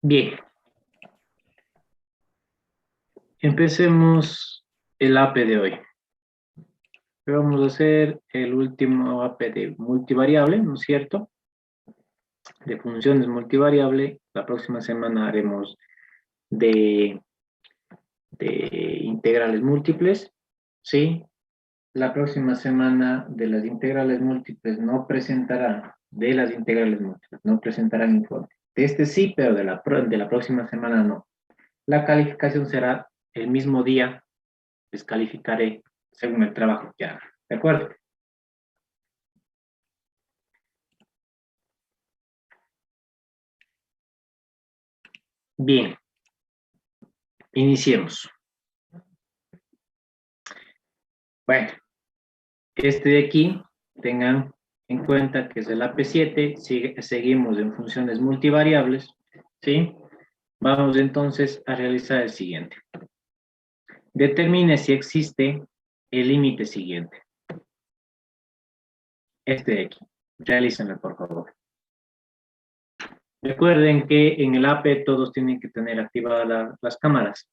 Bien, empecemos el AP de hoy. Vamos a hacer el último AP de multivariable, ¿no es cierto? De funciones multivariable. La próxima semana haremos de, de integrales múltiples, ¿sí? La próxima semana de las integrales múltiples no presentarán, de las integrales múltiples, no presentarán informe. De este sí, pero de la próxima semana no. La calificación será el mismo día, les calificaré según el trabajo que hagan. ¿De acuerdo? Bien, iniciemos. Bueno, este de aquí, tengan en cuenta que es el AP7, seguimos en funciones multivariables, ¿sí? Vamos entonces a realizar el siguiente. Determine si existe el límite siguiente. Este de aquí. Realícenlo, por favor. Recuerden que en el AP todos tienen que tener activadas las cámaras.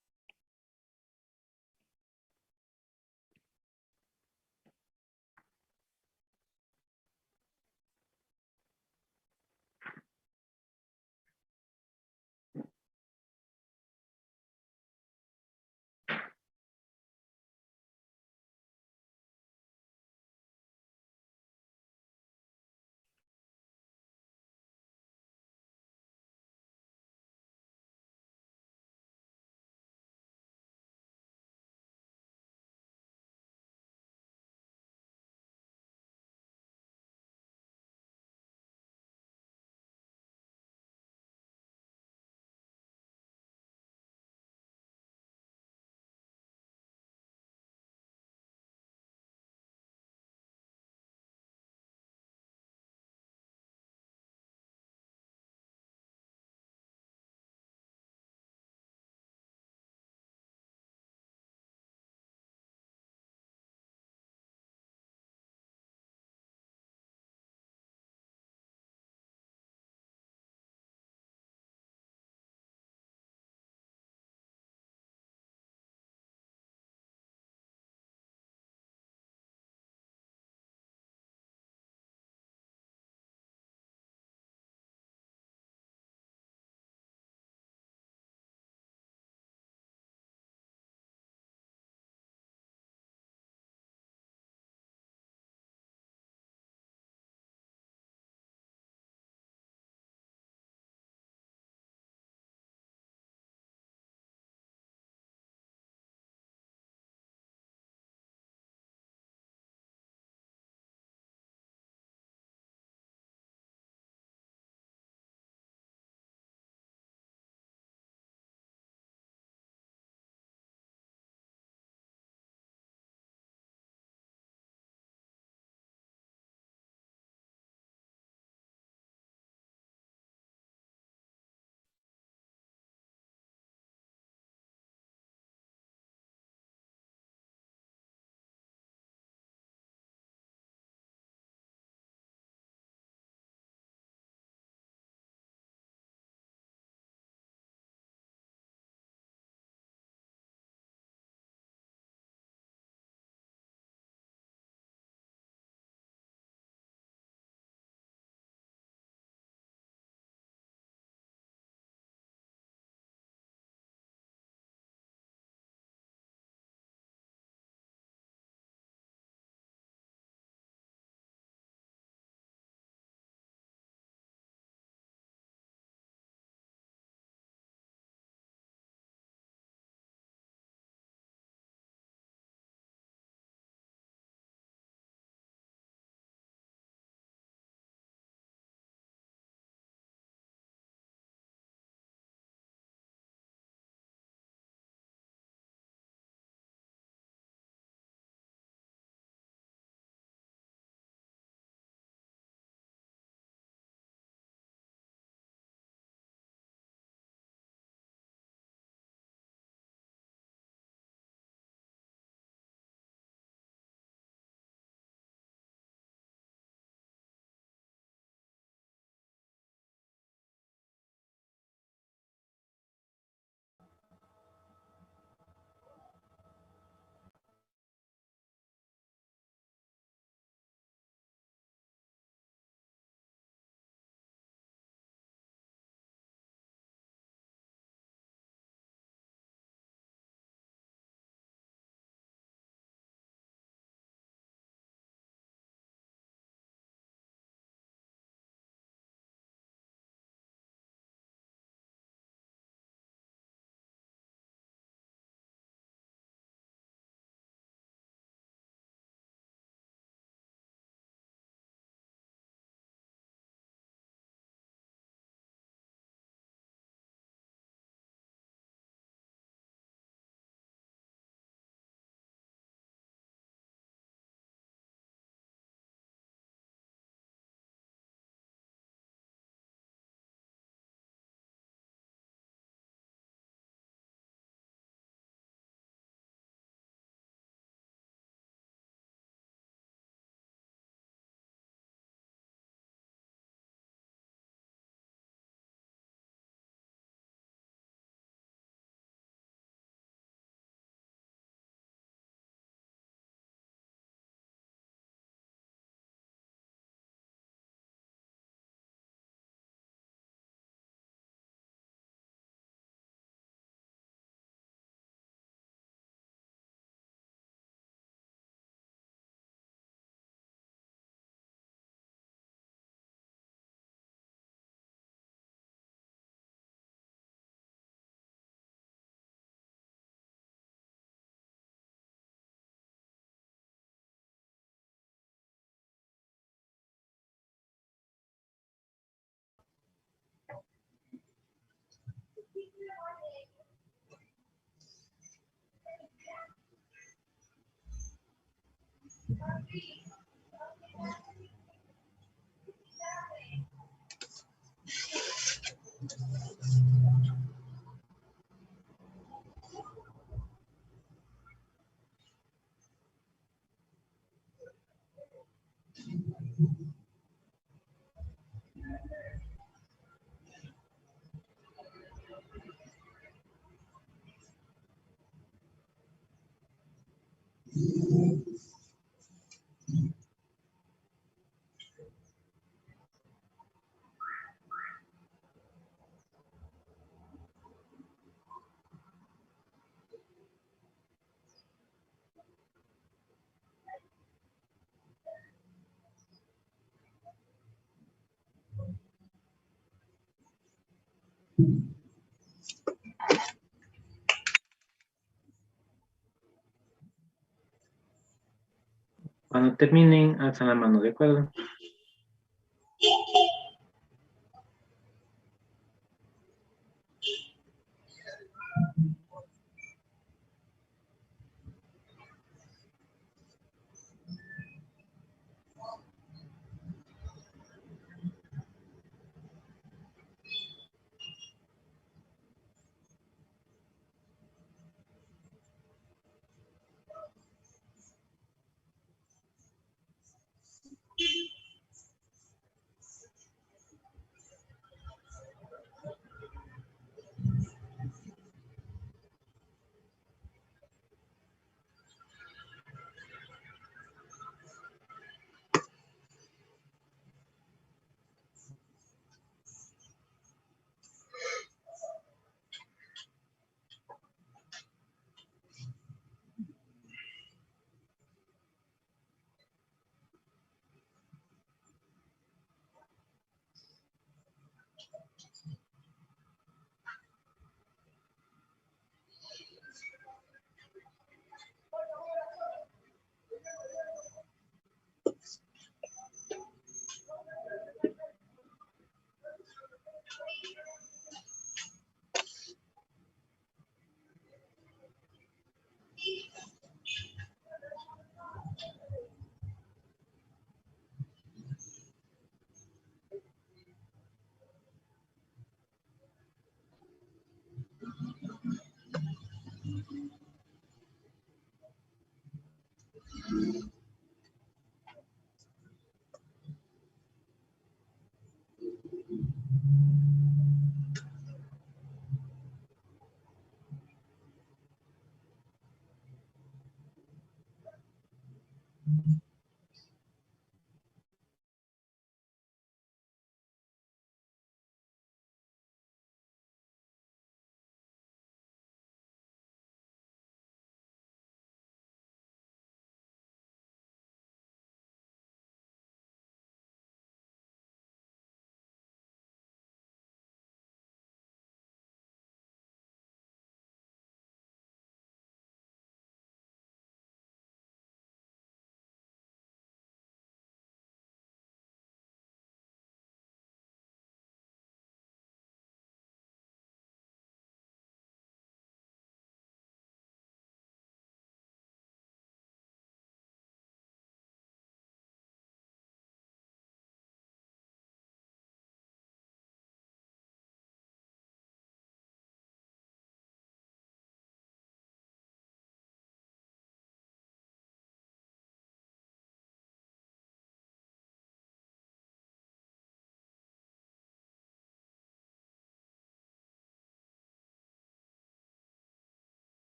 Cuando terminen, alzan la mano, ¿de acuerdo?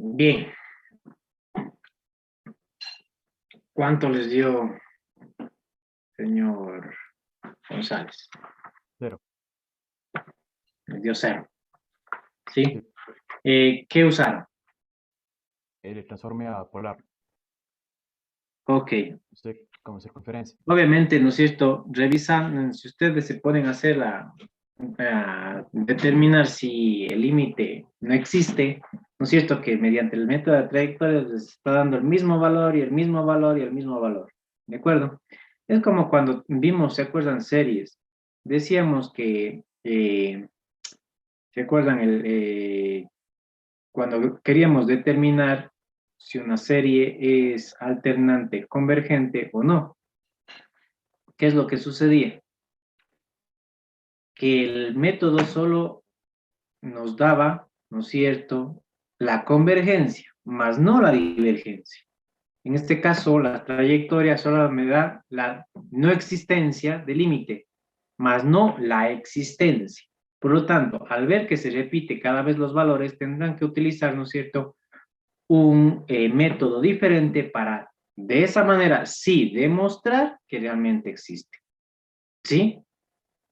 Bien. ¿Cuánto les dio, señor González? 0. Les dio 0. ¿Sí? Sí. ¿Qué usaron? El transforme a polar. Ok. Como circunferencia. Obviamente, ¿no es cierto? Revisan, si ustedes se ponen a hacer a determinar si el límite no existe, ¿no es cierto? Que mediante el método de trayectorias les está dando el mismo valor y el mismo valor y el mismo valor. ¿De acuerdo? Es como cuando vimos, ¿se acuerdan? Series. Decíamos que ¿Se acuerdan cuando queríamos determinar si una serie es alternante, convergente o no? ¿Qué es lo que sucedía? Que el método solo nos daba, ¿no es cierto?, la convergencia, más no la divergencia. En este caso, la trayectoria solo me da la no existencia del límite, más no la existencia. Por lo tanto, al ver que se repite cada vez los valores, tendrán que utilizar, ¿no es cierto?, un método diferente para, de esa manera, sí demostrar que realmente existe. ¿Sí?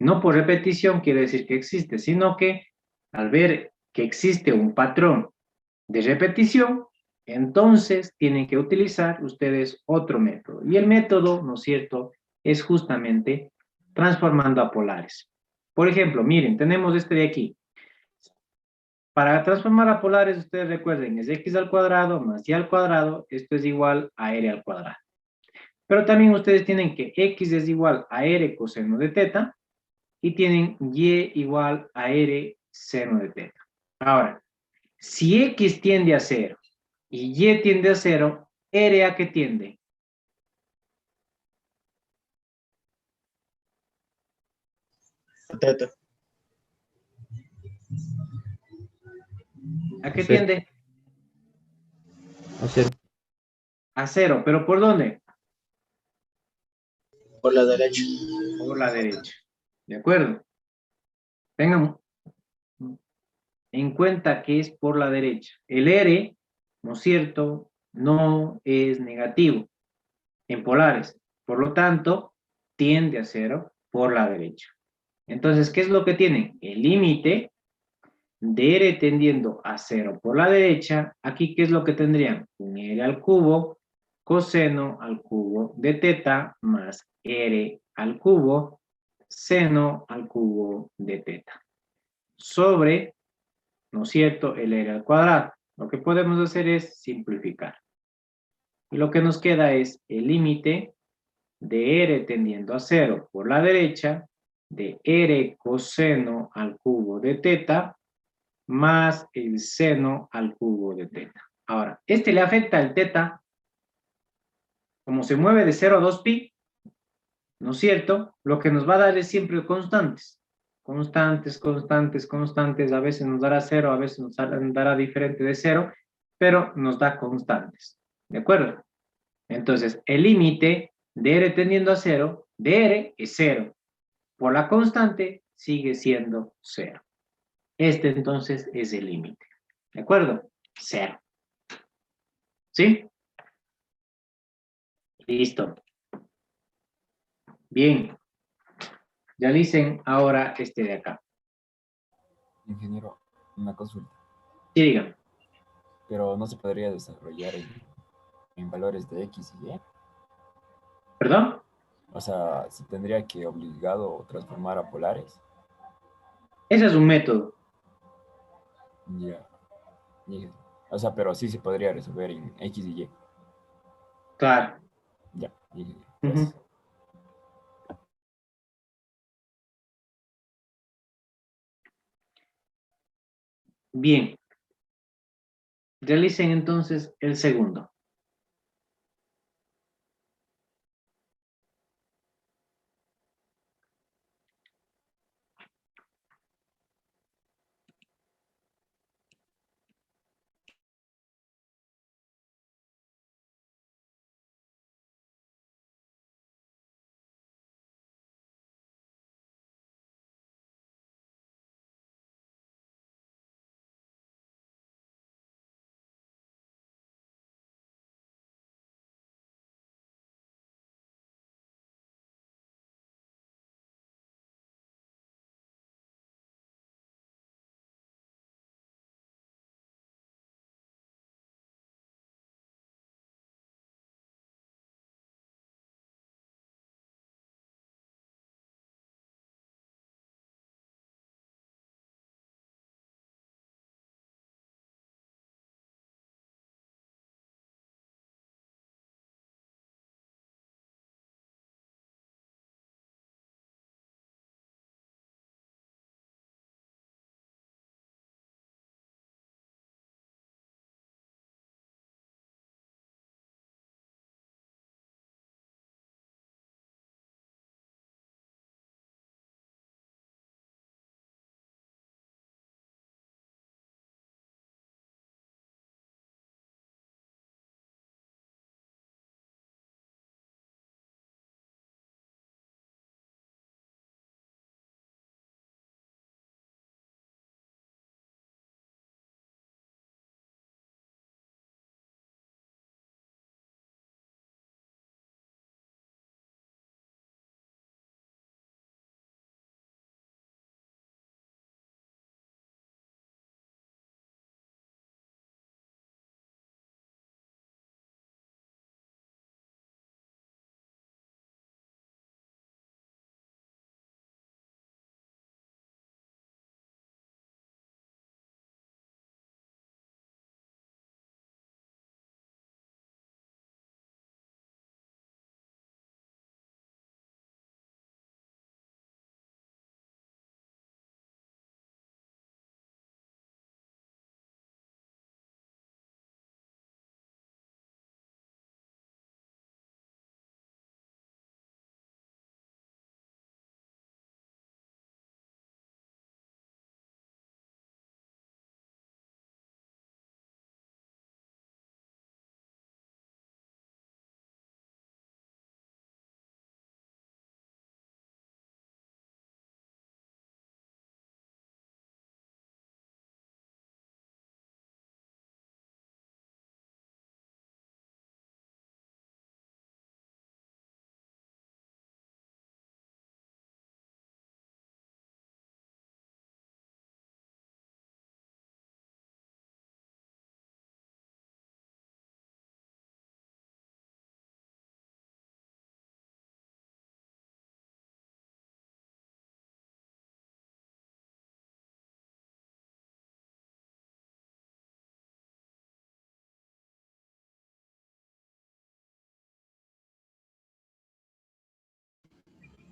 No por repetición quiere decir que existe, sino que al ver que existe un patrón de repetición, entonces tienen que utilizar ustedes otro método. Y el método, ¿no es cierto?, es justamente transformando a polares. Por ejemplo, miren, tenemos este de aquí. Para transformar a polares, ustedes recuerden, es x al cuadrado más y al cuadrado, esto es igual a r al cuadrado. Pero también ustedes tienen que x es igual a r coseno de teta, y tienen y igual a r seno de teta. Ahora, si x tiende a 0 y y tiende a 0, r a qué tiende? Teta. ¿A A qué cero. tiende? A cero. A 0, ¿pero por dónde? Por la derecha. Por la derecha. ¿De acuerdo? Tengan en cuenta que es por la derecha. El r, ¿no es cierto?, no es negativo en polares. Por lo tanto, tiende a 0 por la derecha. Entonces, ¿qué es lo que tienen? El límite de r tendiendo a 0 por la derecha. Aquí, ¿qué es lo que tendrían? Un r al cubo coseno al cubo de teta más r al cubo seno al cubo de teta. Sobre, ¿no es cierto?, el r al cuadrado. Lo que podemos hacer es simplificar. Y lo que nos queda es el límite de r tendiendo a 0 por la derecha de r coseno al cubo de teta más el seno al cubo de teta. Ahora, este le afecta al teta, como se mueve de 0 a 2pi, ¿no es cierto? Lo que nos va a dar es siempre constantes. Constantes, constantes, constantes. A veces nos dará 0, a veces nos dará diferente de 0, pero nos da constantes. ¿De acuerdo? Entonces, el límite de r tendiendo a 0, de r es 0. Por la constante, sigue siendo 0. Este entonces es el límite. ¿De acuerdo? 0. ¿Sí? Listo. Bien. Realicen ahora este de acá. Ingeniero, una consulta, Sí, digan. pero no se podría desarrollar en valores de X y Y. ¿Perdón? O sea, se tendría que obligado transformar a polares. Ese es un método. Ya. Y- O sea, pero sí se podría resolver en X y Y. Claro. Ya. Ujú. Gracias. Bien. Realicen entonces el segundo.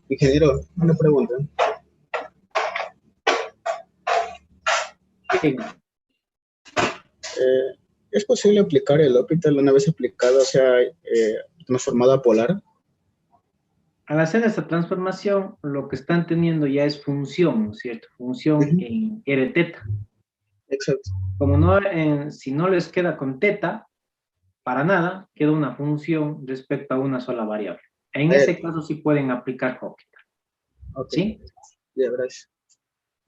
Ingeniero, una pregunta. Bien, ¿Es posible aplicar el L'Hopital una vez aplicado, o sea, transformado a polar? al hacer esta transformación, lo que están teniendo ya es función, ¿no es cierto? Función Ujú, en R teta. exacto. Como no, si no les queda con teta, para nada, queda una función respecto a una sola variable. En ese caso sí pueden aplicar Hopital, Ok, ¿sí? ya, gracias.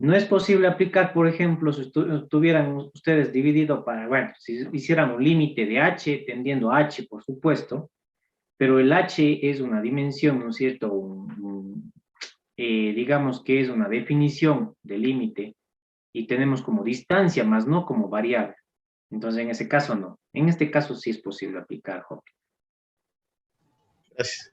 No es posible aplicar, por ejemplo, si tuvieran ustedes dividido para, bueno, si hicieran un límite de h tendiendo a h, por supuesto, pero el h es una dimensión, ¿no es cierto? Digamos que es una definición de límite y tenemos como distancia, más no como variable. Entonces, en ese caso no. En este caso sí es posible aplicar Hopital. Gracias.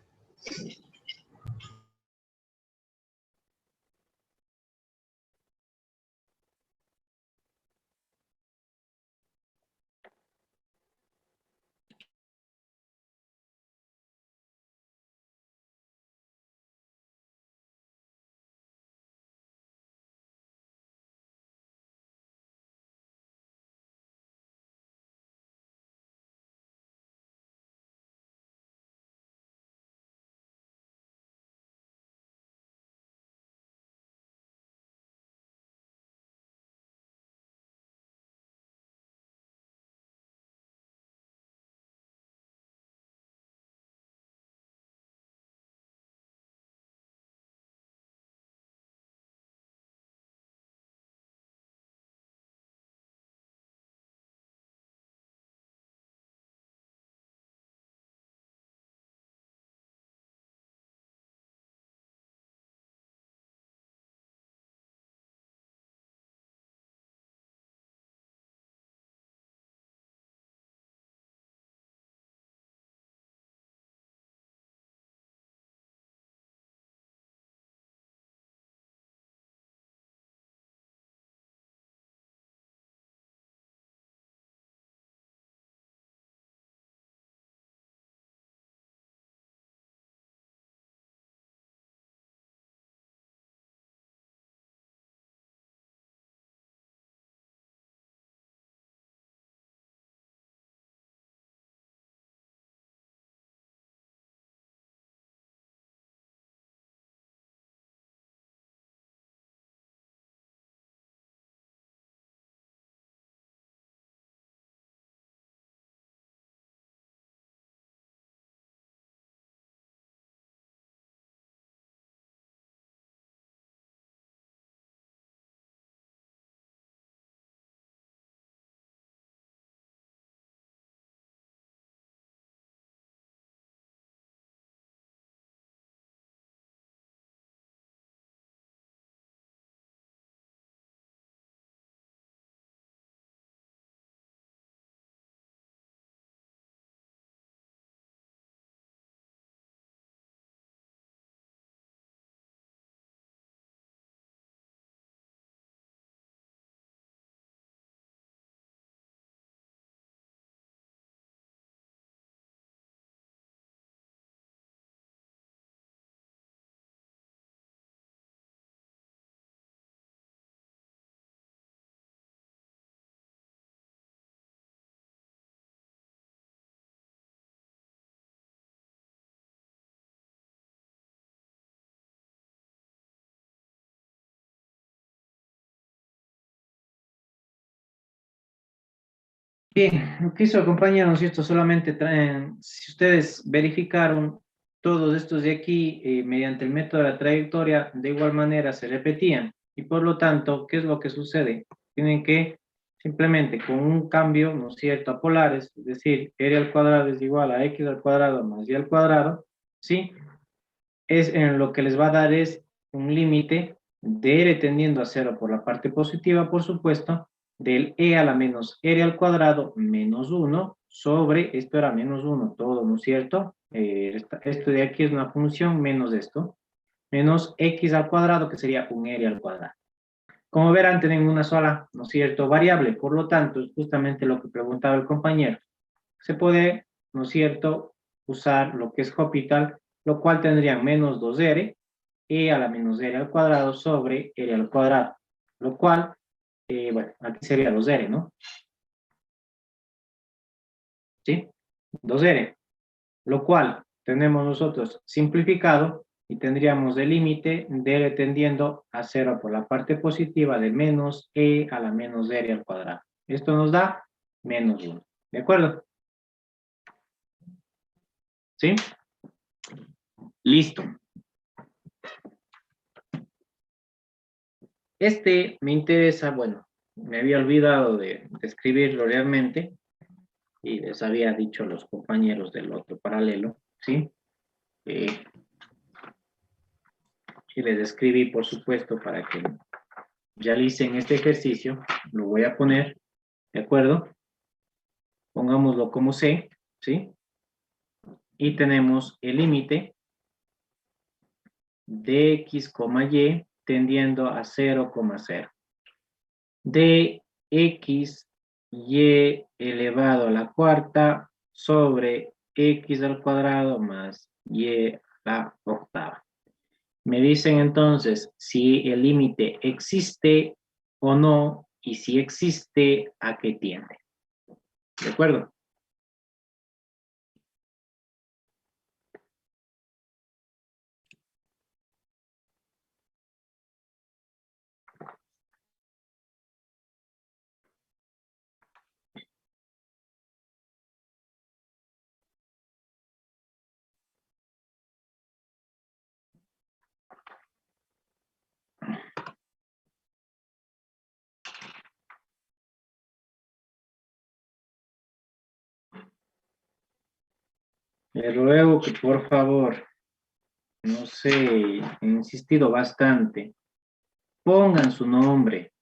Bien, lo que hizo el compañero, ¿no es cierto? Solamente traen, si ustedes verificaron todos estos de aquí mediante el método de la trayectoria, de igual manera se repetían. Y por lo tanto, ¿qué es lo que sucede? Tienen que simplemente con un cambio, ¿no es cierto?, a polares, es decir, r al cuadrado es igual a x al cuadrado más y al cuadrado, ¿sí? Es en lo que les va a dar es un límite de r tendiendo a cero por la parte positiva, por supuesto, del e a la menos r al cuadrado menos 1 sobre, esto era menos 1 todo, ¿no es cierto? Esto de aquí es una función menos esto, menos x al cuadrado, que sería un r al cuadrado. Como verán, tienen una sola, ¿no es cierto?, variable, por lo tanto, es justamente lo que preguntaba el compañero. Se puede, ¿no es cierto?, usar lo que es Hopital, lo cual tendrían menos 2r e a la menos r al cuadrado sobre r al cuadrado, lo cual, bueno, aquí sería 2r, ¿no? ¿Sí? 2r, lo cual tenemos nosotros simplificado y tendríamos el límite de r tendiendo a 0 por la parte positiva de menos e a la menos r al cuadrado. Esto nos da menos 1. ¿De acuerdo? ¿Sí? Listo. Este me interesa, bueno, me había olvidado de escribirlo realmente y les había dicho a los compañeros del otro paralelo, ¿sí? Y les escribí, por supuesto, para que realicen este ejercicio. Lo voy a poner, ¿de acuerdo? Pongámoslo como C, ¿sí? Y tenemos el límite de x, y tendiendo a 0,0. De x, y elevado a la cuarta sobre x al cuadrado más y a la octava. Me dicen entonces si el límite existe o no, y si existe, ¿a qué tiende? ¿De acuerdo? Les ruego que por favor, no sé, he insistido bastante, pongan su nombre.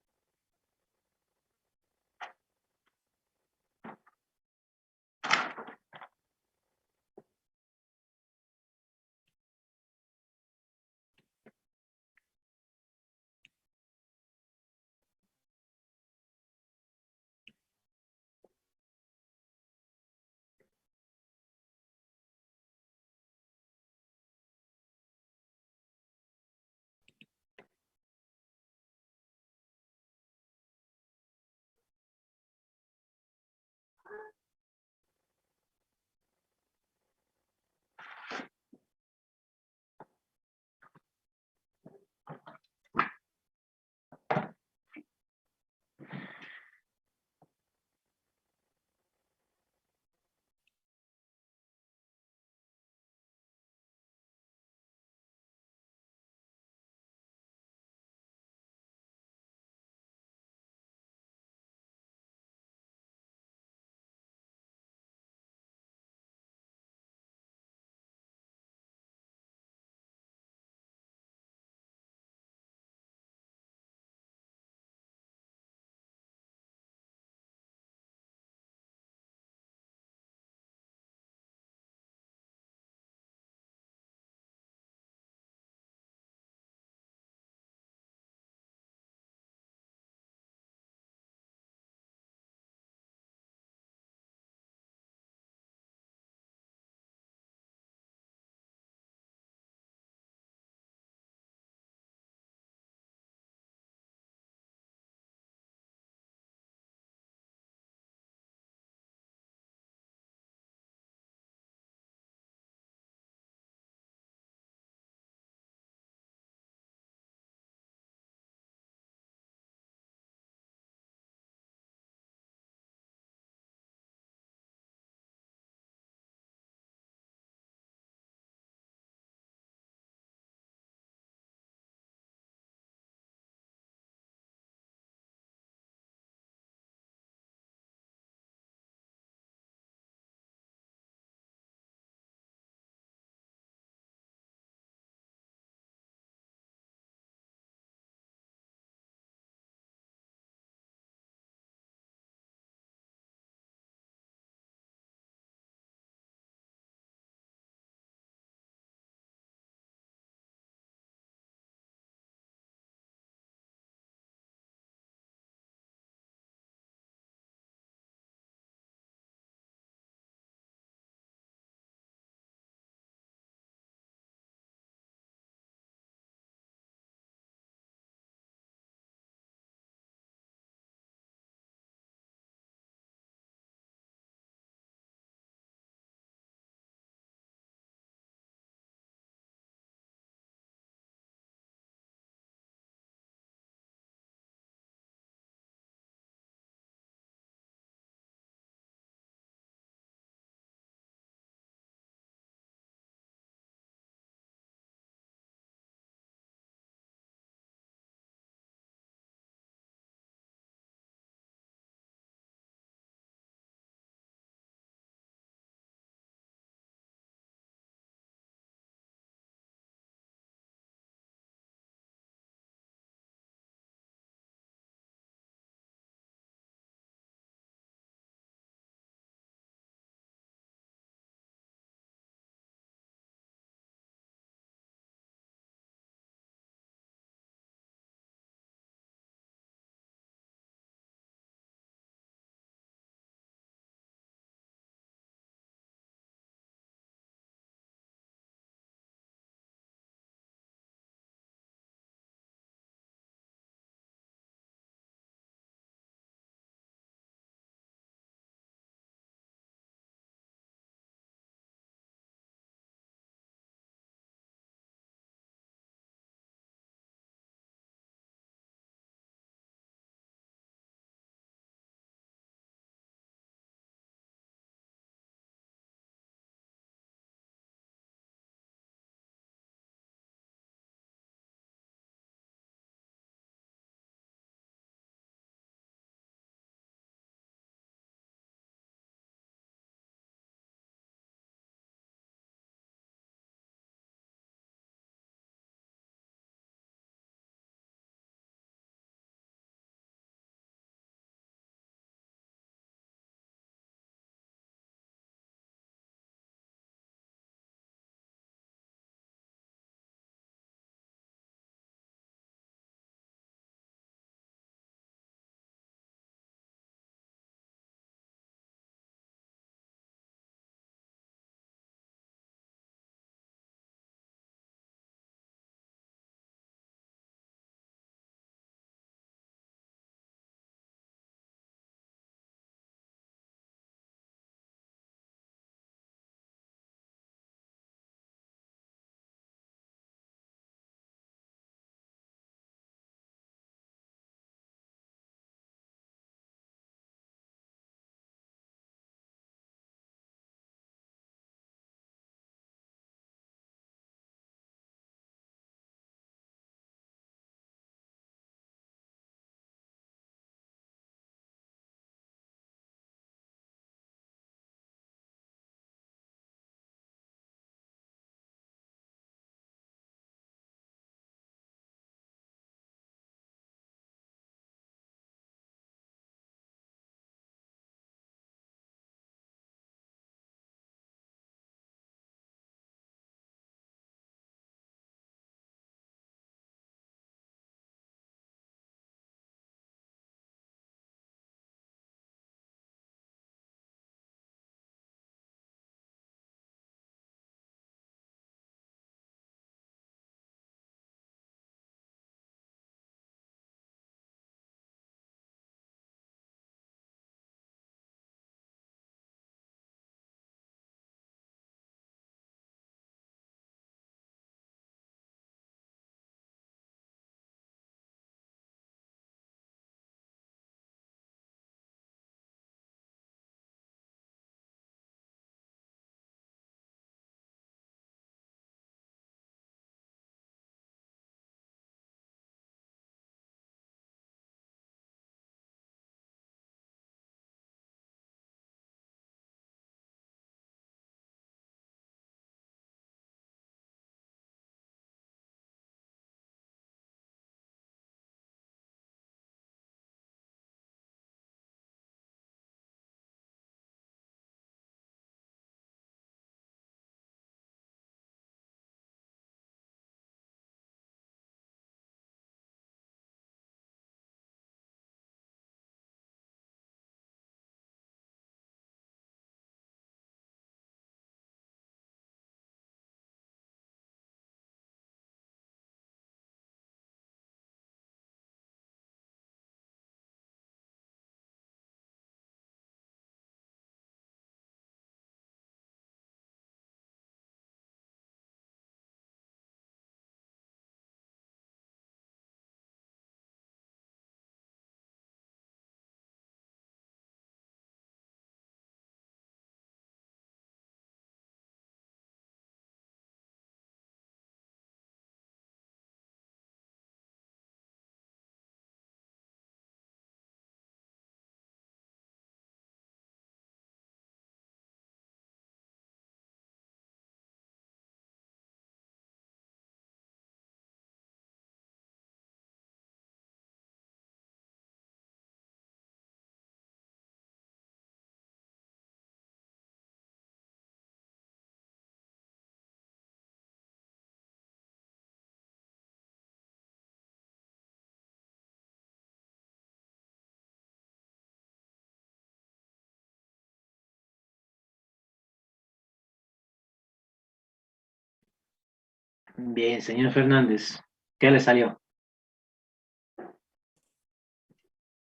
Bien, señor Fernández, ¿qué le salió?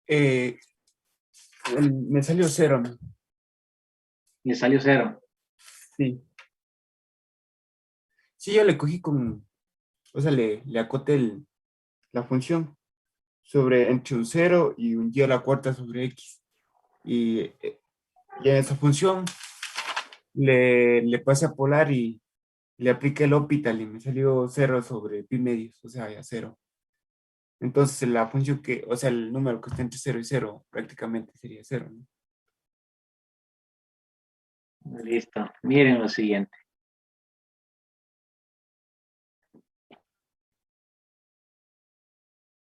Me salió 0. Le salió 0. Sí. Sí, yo le cogí o sea, le acoté la función entre un 0 y un y a la cuarta sobre x. Y en esa función le pasé a polar y le apliqué el hospital y me salió 0 sobre pi medios, o sea, ya 0. Entonces la función o sea, el número que está entre 0 y 0 prácticamente sería 0, ¿no? Listo. Miren lo siguiente.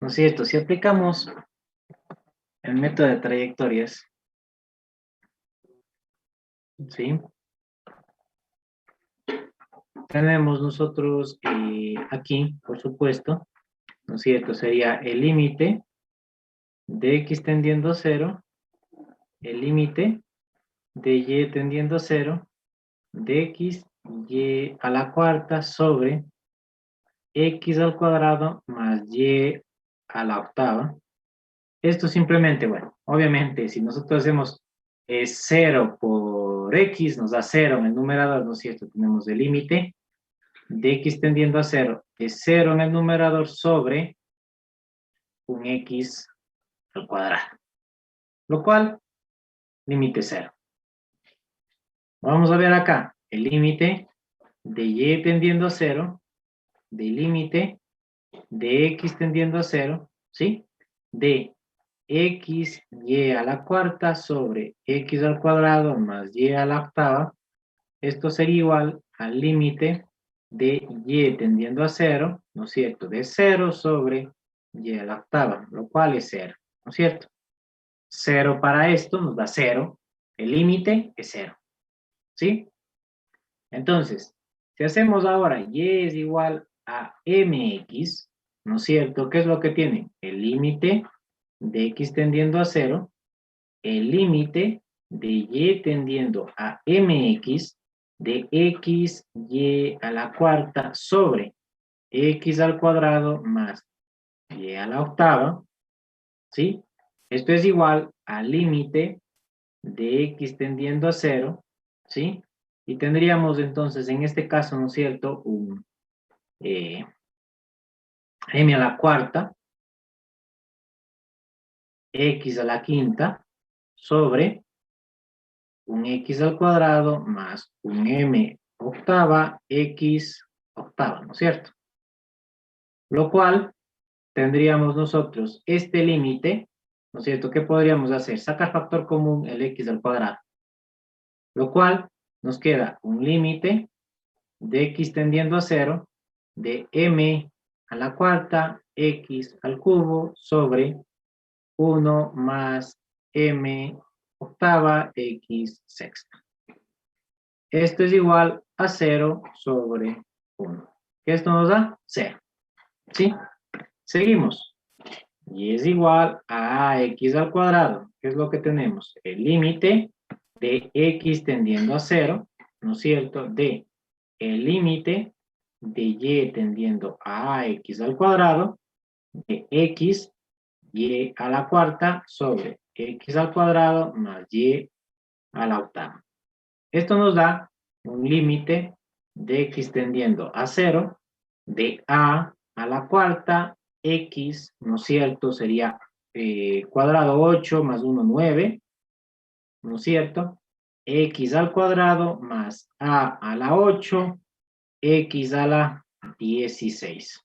¿No es cierto? Si aplicamos el método de trayectorias, ¿sí? Tenemos nosotros aquí, por supuesto, ¿no es cierto? Sería el límite de x tendiendo a 0, el límite de y tendiendo a 0, de x y a la cuarta sobre x al cuadrado más y a la octava. Esto simplemente, bueno, obviamente, si nosotros hacemos 0 por x, nos da 0 en el numerador, ¿no es cierto? Tenemos el límite de x tendiendo a 0 es 0 en el numerador sobre un x al cuadrado, lo cual, límite 0. Vamos a ver acá, el límite de y tendiendo a 0, del límite de x tendiendo a 0, ¿sí? De x y a la cuarta sobre x al cuadrado más y a la octava. Esto sería igual al límite de y tendiendo a 0, ¿no es cierto? De 0 sobre y a la octava, lo cual es 0, ¿no es cierto? 0 para esto nos da 0, el límite es 0, ¿sí? Entonces, si hacemos ahora y es igual a mx, ¿no es cierto? ¿Qué es lo que tiene? El límite de x tendiendo a 0, el límite de y tendiendo a mx, de x y a la cuarta sobre x al cuadrado más y a la octava, ¿sí? Esto es igual al límite de x tendiendo a 0, ¿sí? Y tendríamos entonces, en este caso, ¿no es cierto?, un m a la cuarta, x a la quinta, sobre un x al cuadrado más un m octava, x octava, ¿no es cierto? Lo cual tendríamos nosotros este límite, ¿no es cierto? ¿Qué podríamos hacer? Sacar factor común el x al cuadrado. Lo cual nos queda un límite de x tendiendo a 0 de m a la cuarta x al cubo sobre 1 más m octava x sexta. Esto es igual a 0 sobre 1. Esto nos da 0. ¿Sí? Seguimos. Y es igual a x al cuadrado. ¿Qué es lo que tenemos? El límite de x tendiendo a 0, ¿no es cierto? De el límite de y tendiendo a x al cuadrado, de x y a la cuarta sobre x al cuadrado más y a la octava. Esto nos da un límite de x tendiendo a 0, de a la cuarta, x, ¿no es cierto? Sería cuadrado 8 más 1, 9, ¿no es cierto? X al cuadrado más a la 8, x a la 16.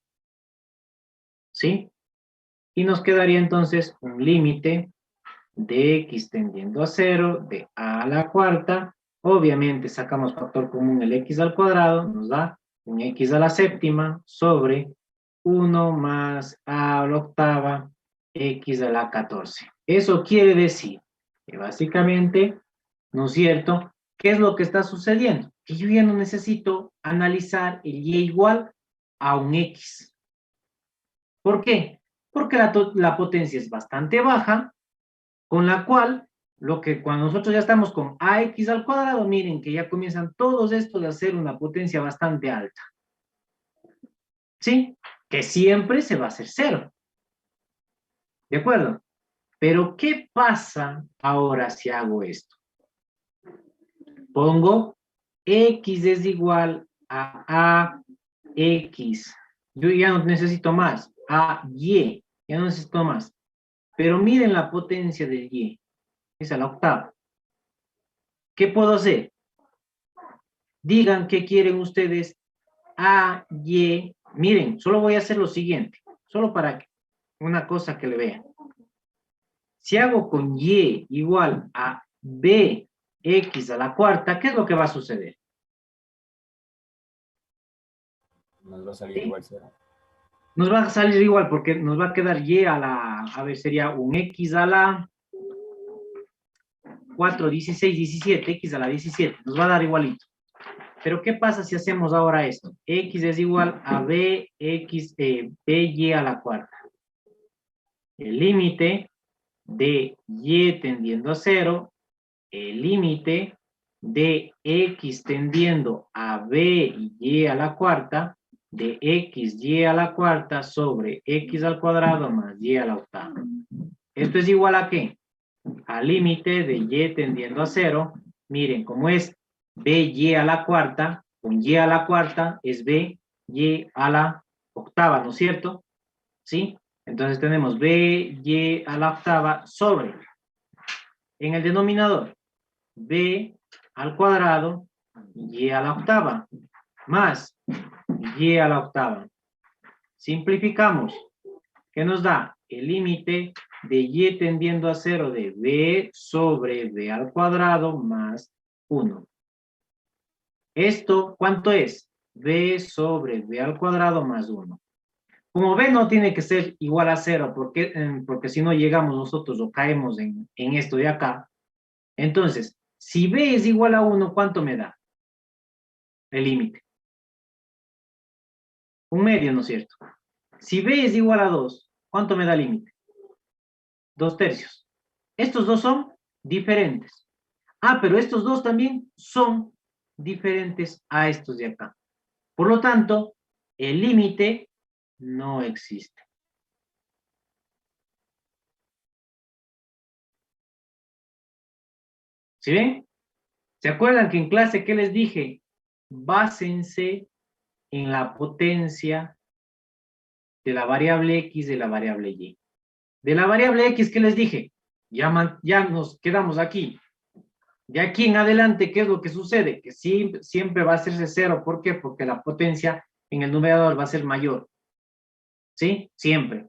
¿Sí? Y nos quedaría entonces un límite de x tendiendo a 0, de a la cuarta. Obviamente sacamos factor común el x al cuadrado, nos da un x a la séptima sobre 1 más a la octava, x a la 14. Eso quiere decir que básicamente, ¿no es cierto? ¿Qué es lo que está sucediendo? Que yo ya no necesito analizar el y igual a un x. ¿Por qué? Porque la potencia es bastante baja, con la cual, cuando nosotros ya estamos con ax al cuadrado, miren que ya comienzan todos estos a hacer una potencia bastante alta. ¿Sí? Que siempre se va a hacer 0. ¿De acuerdo? Pero, ¿qué pasa ahora si hago esto? Pongo X es igual a AX. Yo ya no necesito más. A Y. Ya no necesito más. Pero miren la potencia del Y. Es a la octava. ¿Qué puedo hacer? Digan qué quieren ustedes. A, Y. Miren, solo voy a hacer lo siguiente. Solo para una cosa que le vean. Si hago con Y igual a BX a la cuarta, ¿qué es lo que va a suceder? Nos va a salir ¿Sí? igual 0. Nos va a salir igual porque nos va a quedar Y a la, a ver, sería un X a la 4, 16, 17, X a la 17. Nos va a dar igualito. Pero, ¿qué pasa si hacemos ahora esto? X es igual a BX, BY a la cuarta. El límite de Y tendiendo a 0, el límite de X tendiendo a B y Y a la cuarta, de XY a la cuarta sobre X al cuadrado más Y a la octava. ¿Esto es igual a qué? Al límite de Y tendiendo a 0. Miren, como es BY a la cuarta, con Y a la cuarta es BY a la octava, ¿no es cierto? ¿Sí? Entonces tenemos BY a la octava sobre, en el denominador, B al cuadrado, Y a la octava, más Y a la octava. Simplificamos. ¿Qué nos da? El límite de Y tendiendo a 0 de B sobre B al cuadrado más 1. ¿Esto cuánto es? B sobre B al cuadrado más 1. Como B no tiene que ser igual a 0, porque si no llegamos nosotros o caemos en esto de acá. Entonces, si B es igual a 1, ¿cuánto me da? El límite. 1/2, ¿no es cierto? Si B es igual a 2, ¿cuánto me da el límite? 2/3. Estos dos son diferentes. Ah, pero estos dos también son diferentes a estos de acá. Por lo tanto, el límite no existe. ¿Sí ven? ¿Se acuerdan que en clase qué les dije? Básense en la potencia de la variable X de la variable Y. De la variable X, ¿qué les dije? Ya nos quedamos aquí. De aquí en adelante, ¿qué es lo que sucede? Que siempre va a hacerse 0. ¿Por qué? Porque la potencia en el numerador va a ser mayor. ¿Sí? Siempre.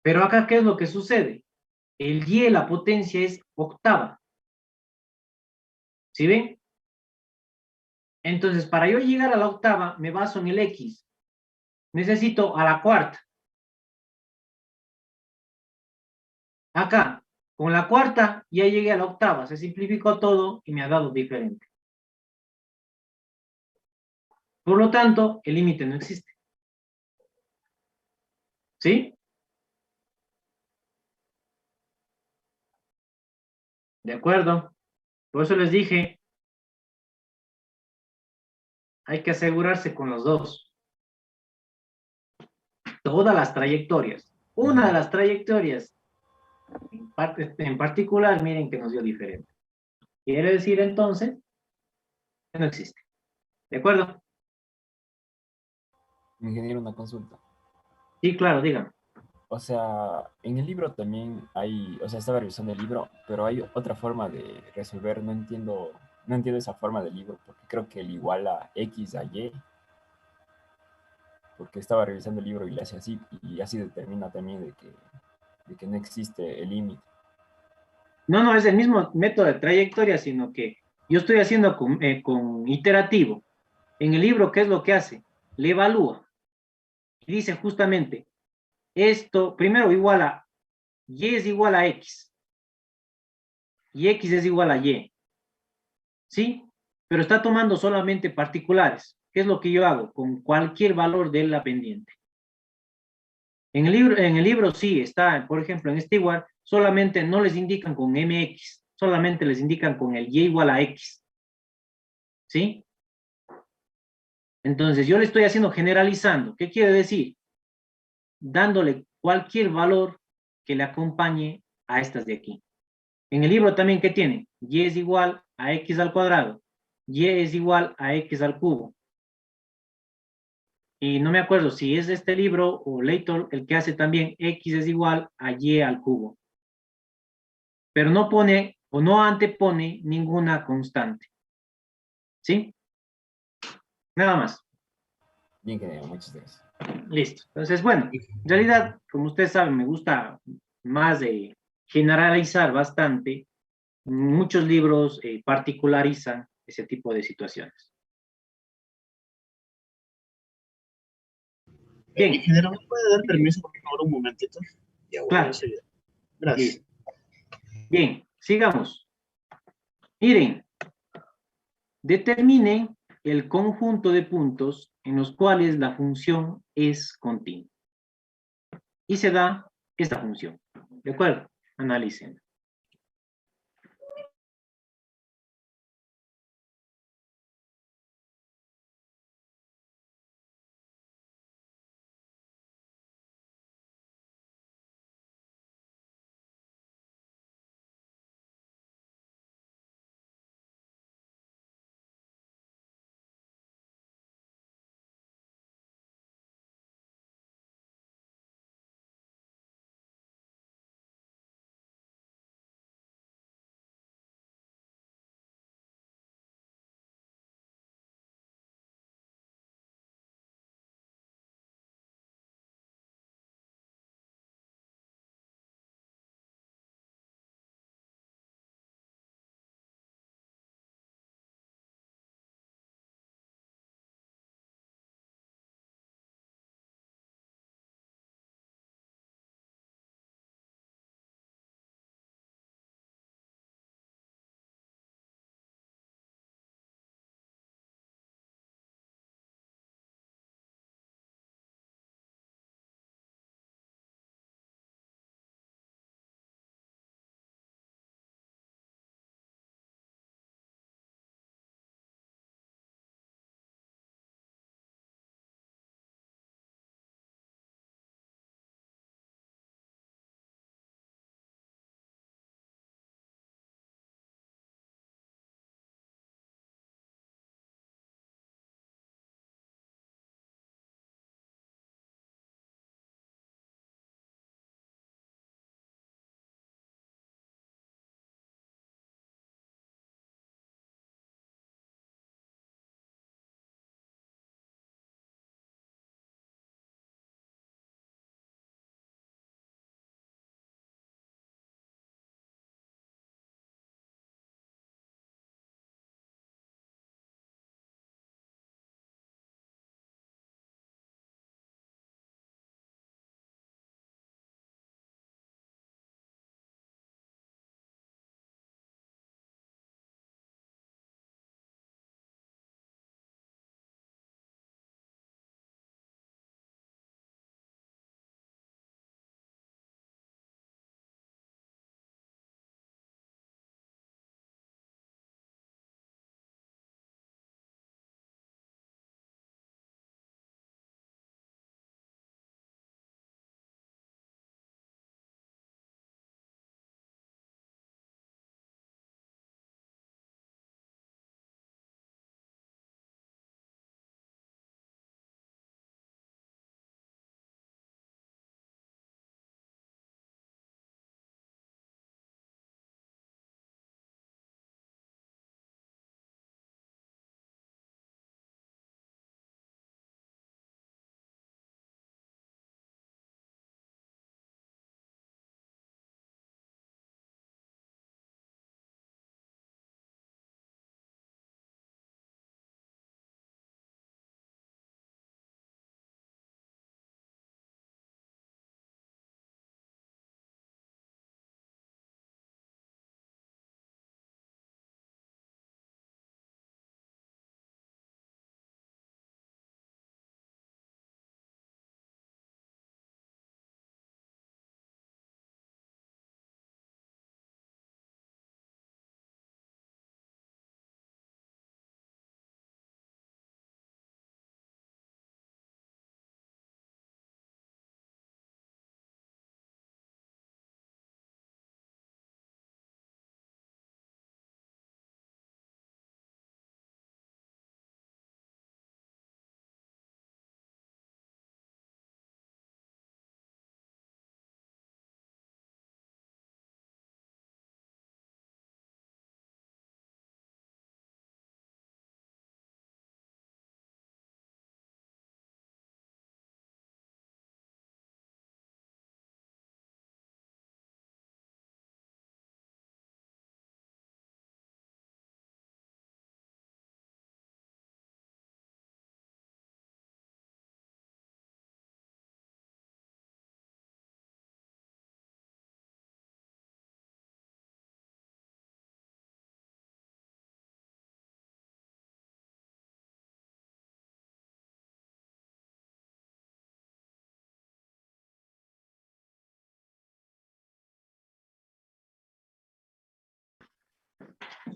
Pero acá, ¿qué es lo que sucede? El Y, la potencia es octava. ¿Sí ven? Entonces, para yo llegar a la octava, me baso en el X. Necesito a la cuarta. Acá, con la cuarta, ya llegué a la octava. Se simplificó todo y me ha dado diferente. Por lo tanto, el límite no existe. ¿Sí? De acuerdo. Por eso les dije, hay que asegurarse con los dos. Todas las trayectorias. Una de las trayectorias, en particular, miren que nos dio diferente. Quiere decir entonces que no existe. ¿De acuerdo? Ingeniero, una consulta. Sí, claro, díganme. O sea, en el libro también hay, o sea, estaba revisando el libro, pero hay otra forma de resolver, no entiendo esa forma del libro, porque creo que el igual a X a Y, porque estaba revisando el libro y le hace así, y así determina también de que no existe el límite. No, no, es el mismo método de trayectoria, sino que yo estoy haciendo con iterativo. En el libro, ¿qué es lo que hace? Le evalúa. Y dice justamente, esto, primero igual a, Y es igual a X. Y X es igual a Y. ¿Sí? Pero está tomando solamente particulares. ¿Qué es lo que yo hago? Con cualquier valor de la pendiente. En el libro sí está, por ejemplo, en este igual, solamente no les indican con MX, solamente les indican con el Y igual a X. ¿Sí? Entonces, yo le estoy haciendo generalizando. ¿Qué quiere decir? Dándole cualquier valor que le acompañe a estas de aquí. En el libro también, ¿qué tiene? Y es igual a x al cuadrado. Y es igual a x al cubo. Y no me acuerdo si es de este libro o Leighton el que hace también x es igual a y al cubo. Pero no pone o no antepone ninguna constante. ¿Sí? Nada más. Bien, ingeniero, muchas gracias. Listo. Entonces, bueno, en realidad, como ustedes saben, me gusta más de generalizar bastante. Muchos libros particularizan ese tipo de situaciones. Bien, Ingeniero, ¿me puede dar permiso por favor un momentito? Ya voy claro. enseguida. Gracias. Listo. Bien, sigamos. Miren, determinen el conjunto de puntos en los cuales la función es continua. Y se da esta función. ¿De acuerdo? Analicen.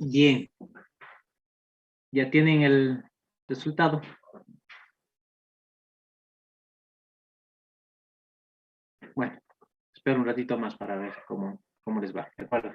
Bien. Ya tienen el resultado. Bueno, espero un ratito más para ver cómo les va. ¿De acuerdo?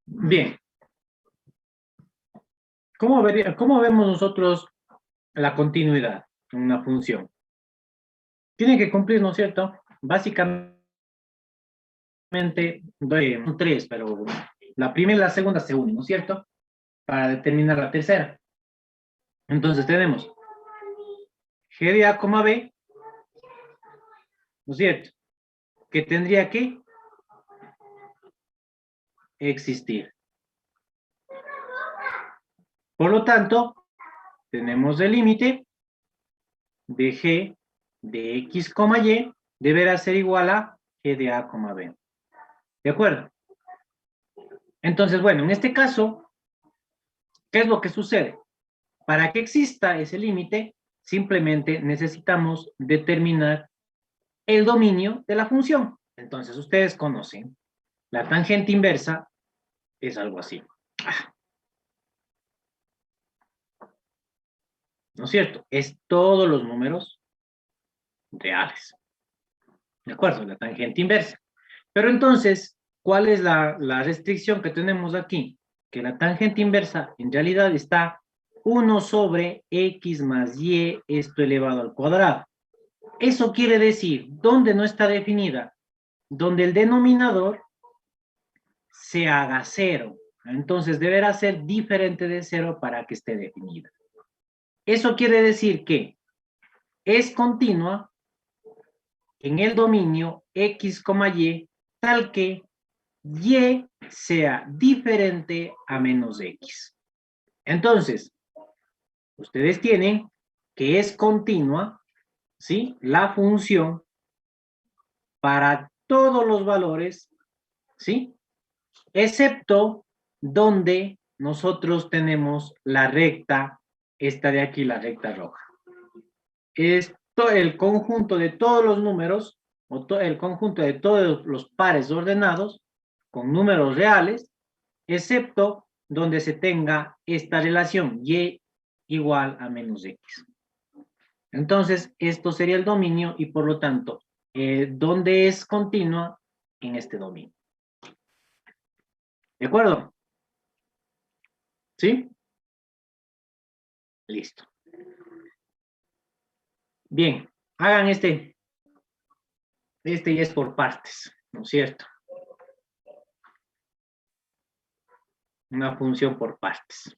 Bien. ¿Cómo vemos nosotros la continuidad en una función? Tiene que cumplir, ¿no es cierto? Básicamente, son tres, pero la primera y la segunda se unen, ¿no es cierto? Para determinar la tercera. Entonces tenemos G de A, B, ¿no es cierto? Que tendría que existir. Por lo tanto, tenemos el límite de g de x, y deberá ser igual a g de a, b. ¿De acuerdo? Entonces, bueno, en este caso, ¿qué es lo que sucede? Para que exista ese límite, simplemente necesitamos determinar el dominio de la función. Entonces, ustedes conocen, la tangente inversa es algo así. ¿No es cierto? Es todos los números reales. ¿De acuerdo? La tangente inversa. Pero entonces, ¿cuál es la restricción que tenemos aquí? Que la tangente inversa en realidad está 1 sobre x más y, esto elevado al cuadrado. Eso quiere decir, ¿dónde no está definida? Donde el denominador se haga cero. Entonces deberá ser diferente de cero para que esté definida. Eso quiere decir que es continua en el dominio x, y, tal que y sea diferente a menos x. Entonces, ustedes tienen que es continua, ¿sí? La función para todos los valores, ¿sí? Excepto donde nosotros tenemos la recta, esta de aquí, la recta roja. Esto, el conjunto de todos los números, o el conjunto de todos los pares ordenados, con números reales, excepto donde se tenga esta relación, y igual a menos x. Entonces, esto sería el dominio y por lo tanto, ¿dónde es continua? En este dominio. ¿De acuerdo? ¿Sí? Listo. Bien, hagan este ya es por partes, ¿no es cierto? Una función por partes.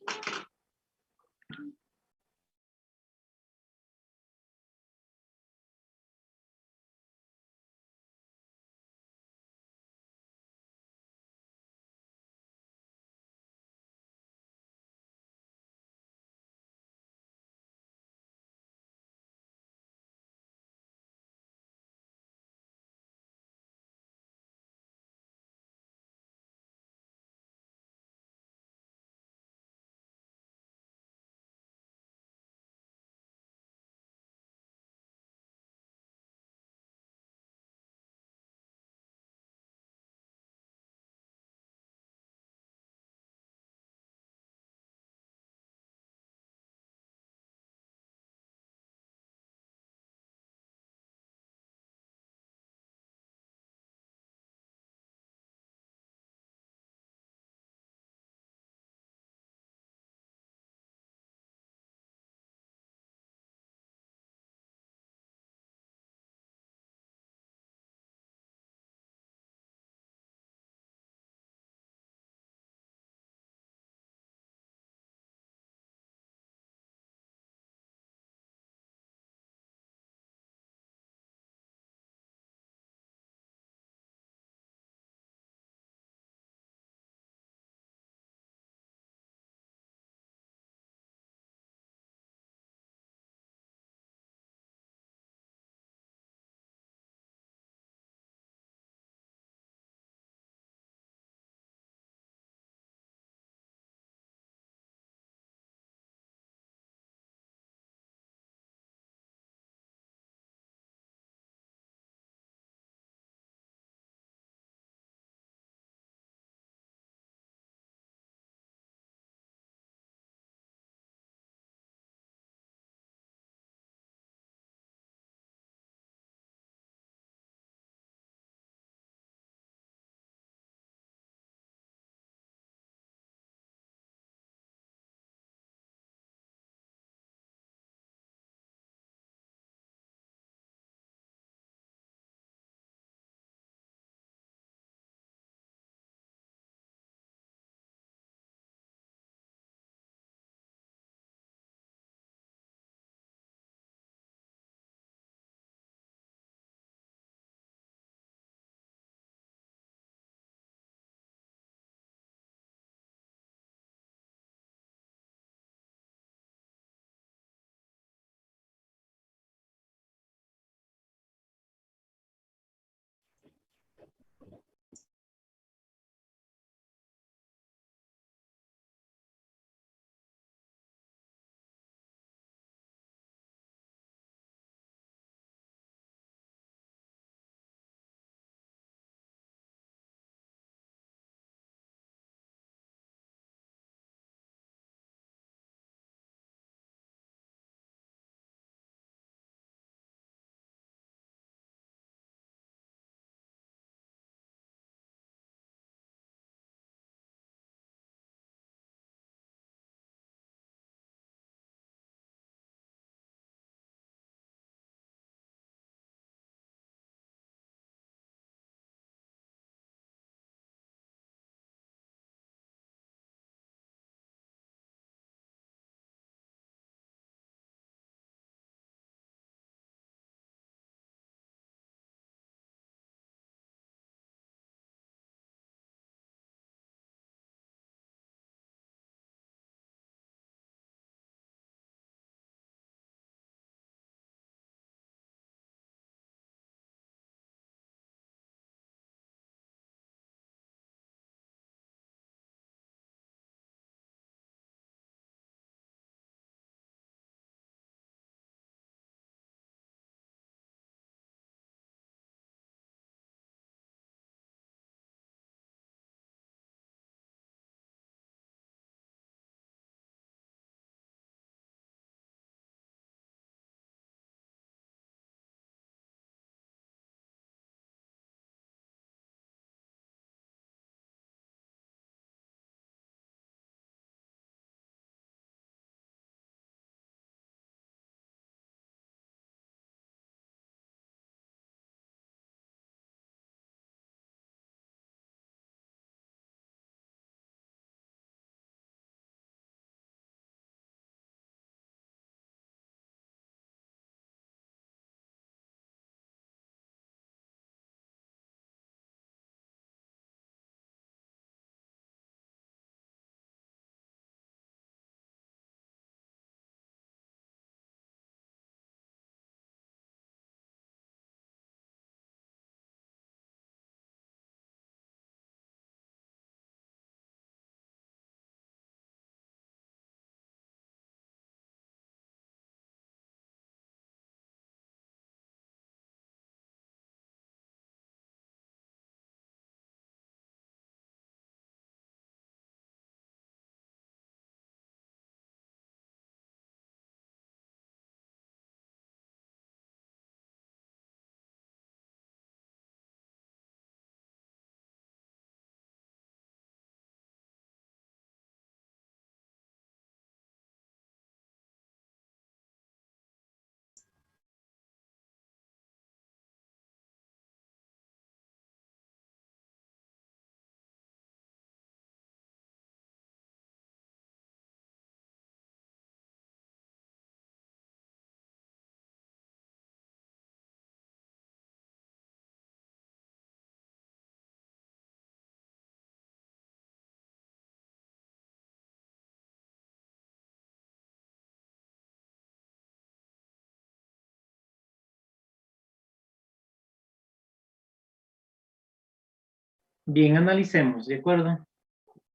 Bien, analicemos, ¿de acuerdo?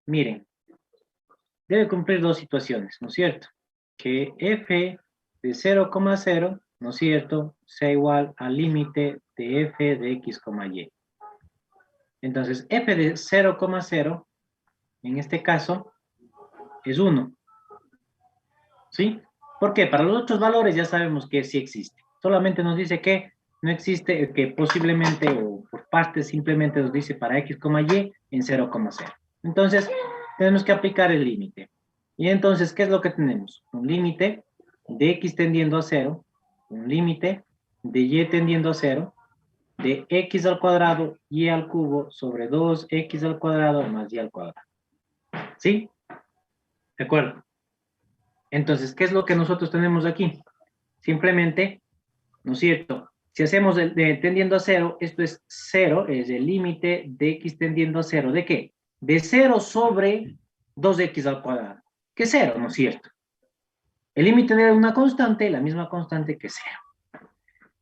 Miren, debe cumplir dos situaciones, ¿no es cierto? Que f de 0,0, ¿no es cierto?, sea igual al límite de f de x, y. Entonces, f de 0,0, en este caso, es 1. ¿Sí? ¿Por qué? Para los otros valores ya sabemos que sí existe. Solamente nos dice que no existe, que posiblemente o por partes simplemente nos dice para x, y en 0,0. Entonces, tenemos que aplicar el límite. Y entonces, ¿qué es lo que tenemos? Un límite de x tendiendo a 0, un límite de y tendiendo a 0, de x al cuadrado y al cubo sobre 2x al cuadrado más y al cuadrado. ¿Sí? ¿De acuerdo? Entonces, ¿qué es lo que nosotros tenemos aquí? Simplemente, ¿no es cierto? Si hacemos tendiendo a 0, esto es 0, es el límite de x tendiendo a 0. ¿De qué? De 0 sobre 2x al cuadrado. ¿Qué es 0, no es cierto? El límite de una constante, la misma constante que 0.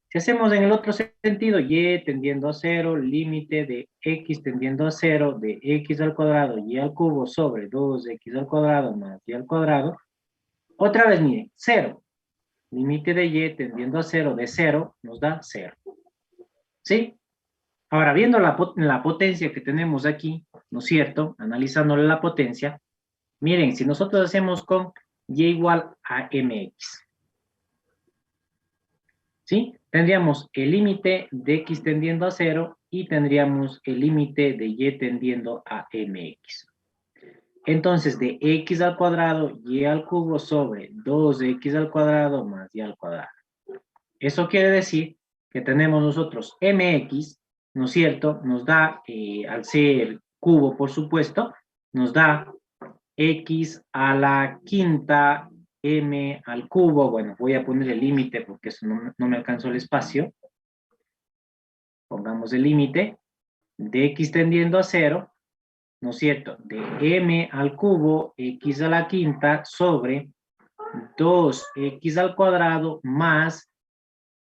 Si hacemos en el otro sentido, y tendiendo a 0, límite de x tendiendo a 0, de x al cuadrado y al cubo sobre 2x al cuadrado más y al cuadrado. Otra vez, miren, 0. Límite de y tendiendo a 0 de 0 nos da 0. ¿Sí? Ahora, viendo la potencia que tenemos aquí, ¿no es cierto? Analizándole la potencia, miren, si nosotros hacemos con y igual a mx, ¿sí? Tendríamos el límite de x tendiendo a 0 y tendríamos el límite de y tendiendo a mx. Entonces, de x al cuadrado y al cubo sobre 2x al cuadrado más y al cuadrado. Eso quiere decir que tenemos nosotros mx, ¿no es cierto? Nos da, al ser cubo, por supuesto, nos da x a la quinta m al cubo. Bueno, voy a poner el límite porque eso no me alcanzó el espacio. Pongamos el límite de x tendiendo a 0, ¿no es cierto? De m al cubo, x a la quinta, sobre 2x al cuadrado más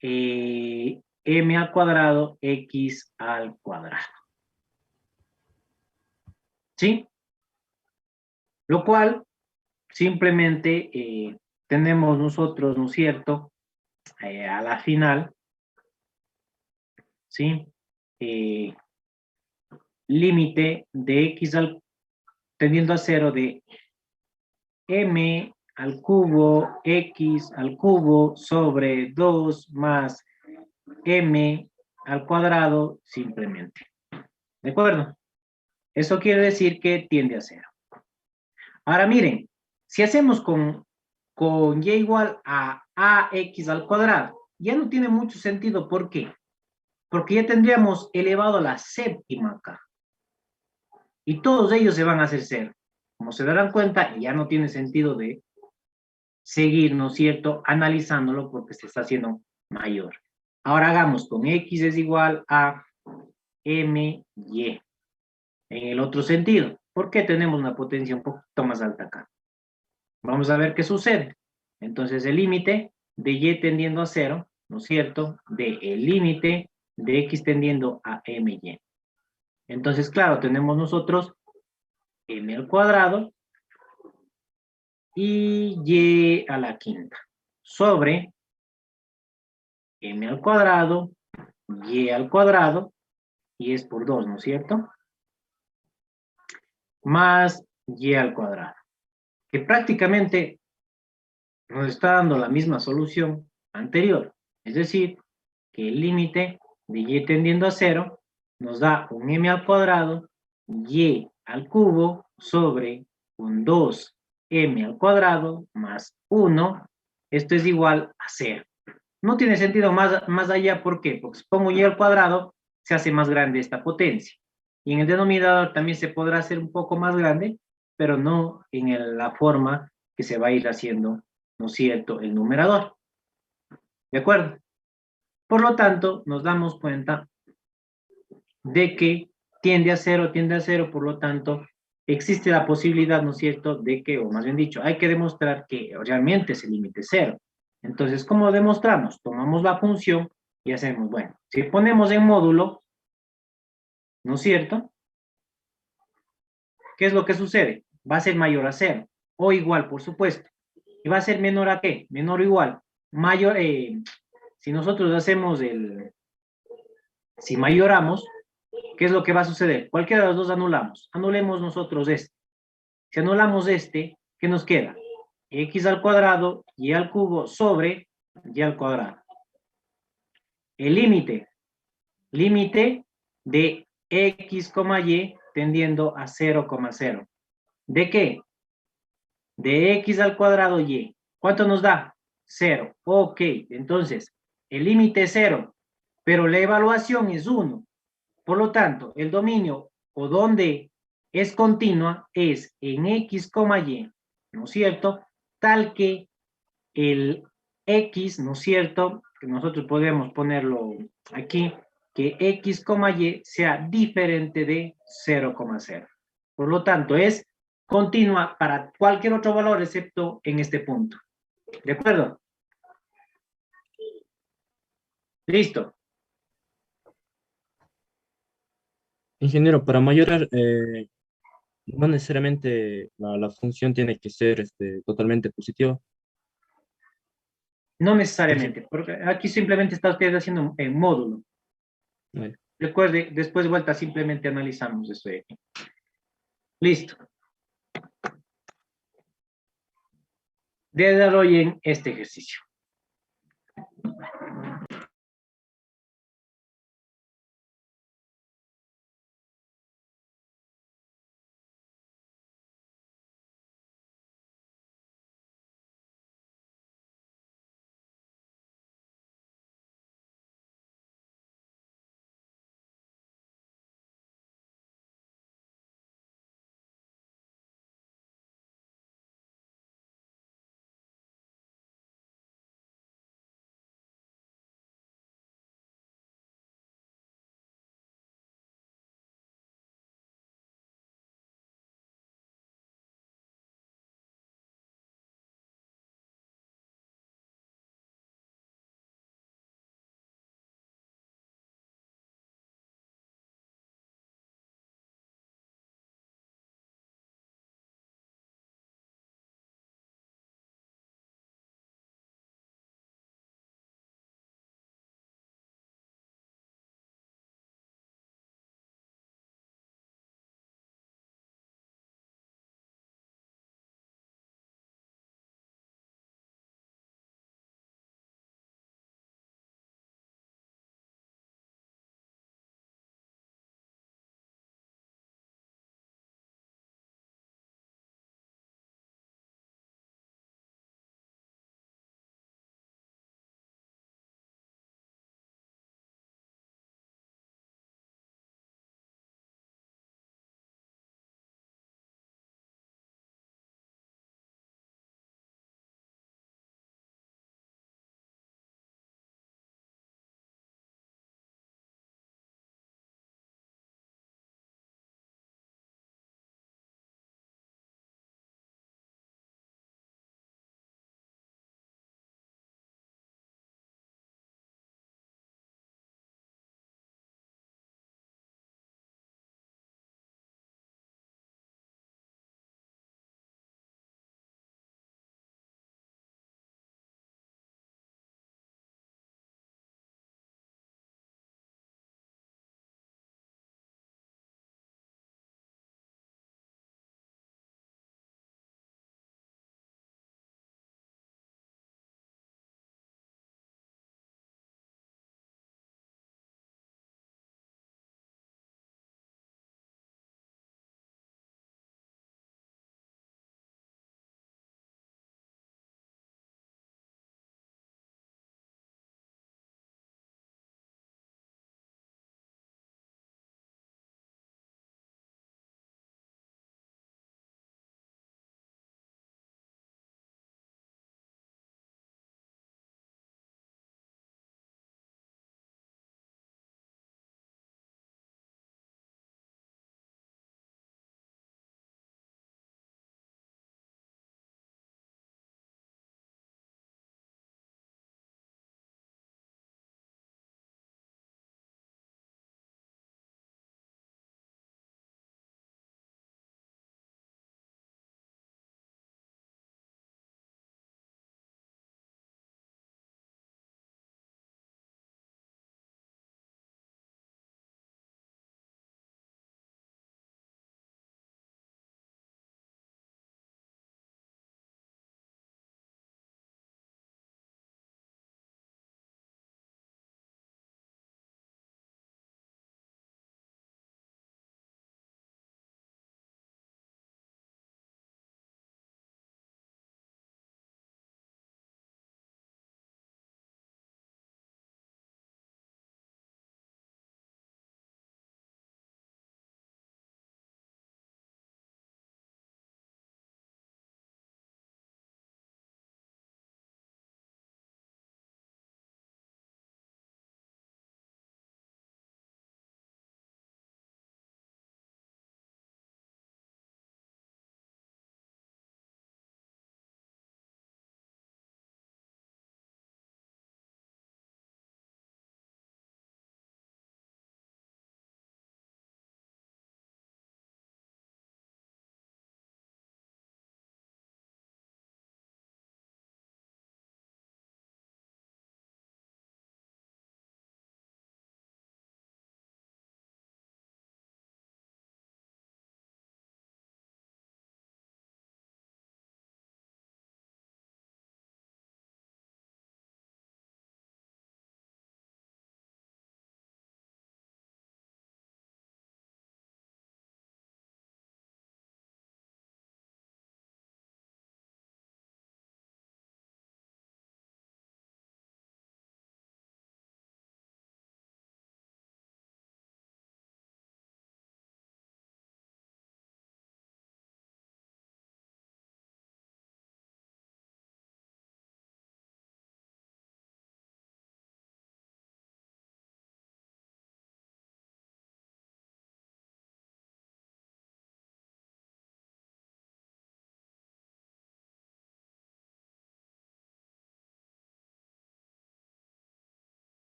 m al cuadrado, x al cuadrado. ¿Sí? Lo cual, simplemente tenemos nosotros, ¿no es cierto? A la final, ¿sí? Límite de x tendiendo a 0 de m al cubo, x al cubo, sobre 2 más m al cuadrado, simplemente. ¿De acuerdo? Eso quiere decir que tiende a 0. Ahora miren, si hacemos con y igual a ax al cuadrado, ya no tiene mucho sentido. ¿Por qué? Porque ya tendríamos elevado a la séptima acá. Y todos ellos se van a hacer 0. Como se darán cuenta, ya no tiene sentido de seguir, ¿no es cierto?, analizándolo porque se está haciendo mayor. Ahora hagamos con x es igual a my. En el otro sentido, ¿por qué tenemos una potencia un poquito más alta acá? Vamos a ver qué sucede. Entonces el límite de y tendiendo a 0, ¿no es cierto?, de el límite de x tendiendo a my. Entonces, claro, tenemos nosotros m al cuadrado y a la quinta sobre m al cuadrado, y al cuadrado, y es por 2, ¿no es cierto?, más y al cuadrado, que prácticamente nos está dando la misma solución anterior, es decir, que el límite de y tendiendo a 0 nos da un m al cuadrado, y al cubo, sobre un 2m al cuadrado más 1, esto es igual a 0. No tiene sentido más allá, ¿por qué? Porque si pongo y al cuadrado, se hace más grande esta potencia. Y en el denominador también se podrá hacer un poco más grande, pero no en la forma que se va a ir haciendo, ¿no es cierto?, el numerador. ¿De acuerdo? Por lo tanto, nos damos cuenta de que tiende a 0, por lo tanto, existe la posibilidad, ¿no es cierto?, de que, o más bien dicho, hay que demostrar que realmente ese límite es 0. Entonces, ¿cómo lo demostramos? Tomamos la función y hacemos, bueno, si ponemos en módulo, ¿no es cierto?, ¿qué es lo que sucede? Va a ser mayor a 0 o igual, por supuesto. ¿Y va a ser menor a qué? Menor o igual. Mayor, si nosotros hacemos si mayoramos, ¿qué es lo que va a suceder? Cualquiera de los dos anulamos. Anulemos nosotros este. Si anulamos este, ¿qué nos queda? X al cuadrado, y al cubo sobre y al cuadrado. El límite de x, y tendiendo a 0,0. ¿De qué? De x al cuadrado y. ¿Cuánto nos da? 0. Ok, entonces, el límite es 0, pero la evaluación es 1. Por lo tanto, el dominio o donde es continua es en x, y, ¿no es cierto? Tal que el x, ¿no es cierto? Que nosotros podemos ponerlo aquí, que x, y sea diferente de 0,0. Por lo tanto, es continua para cualquier otro valor excepto en este punto. ¿De acuerdo? Listo. Ingeniero, para mayorar, no necesariamente la función tiene que ser totalmente positiva. No Por ejemplo, necesariamente, porque aquí simplemente está usted haciendo en módulo. Recuerde, después de vuelta simplemente analizamos esto de aquí. Listo. Desarrollen este ejercicio.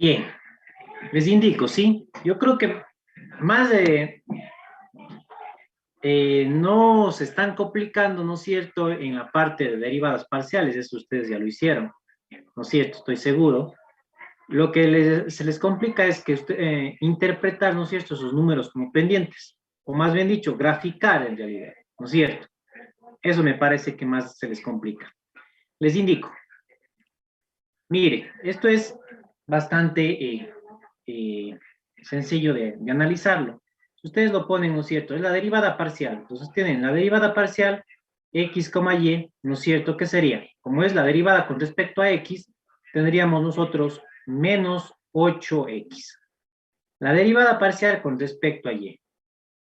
Bien, les indico, ¿sí? Yo creo que más de... no se están complicando, ¿no es cierto?, en la parte de derivadas parciales, eso ustedes ya lo hicieron, ¿no es cierto? Estoy seguro. Lo que se les complica es que interpretar, ¿no es cierto?, esos números como pendientes, o más bien dicho, graficar en realidad, ¿no es cierto? Eso me parece que más se les complica. Les indico. Mire, esto es bastante sencillo de analizarlo. Si ustedes lo ponen, ¿no es cierto? Es la derivada parcial. Entonces tienen la derivada parcial x, y, ¿no es cierto? ¿Qué sería? Como es la derivada con respecto a x, tendríamos nosotros menos 8x. La derivada parcial con respecto a y,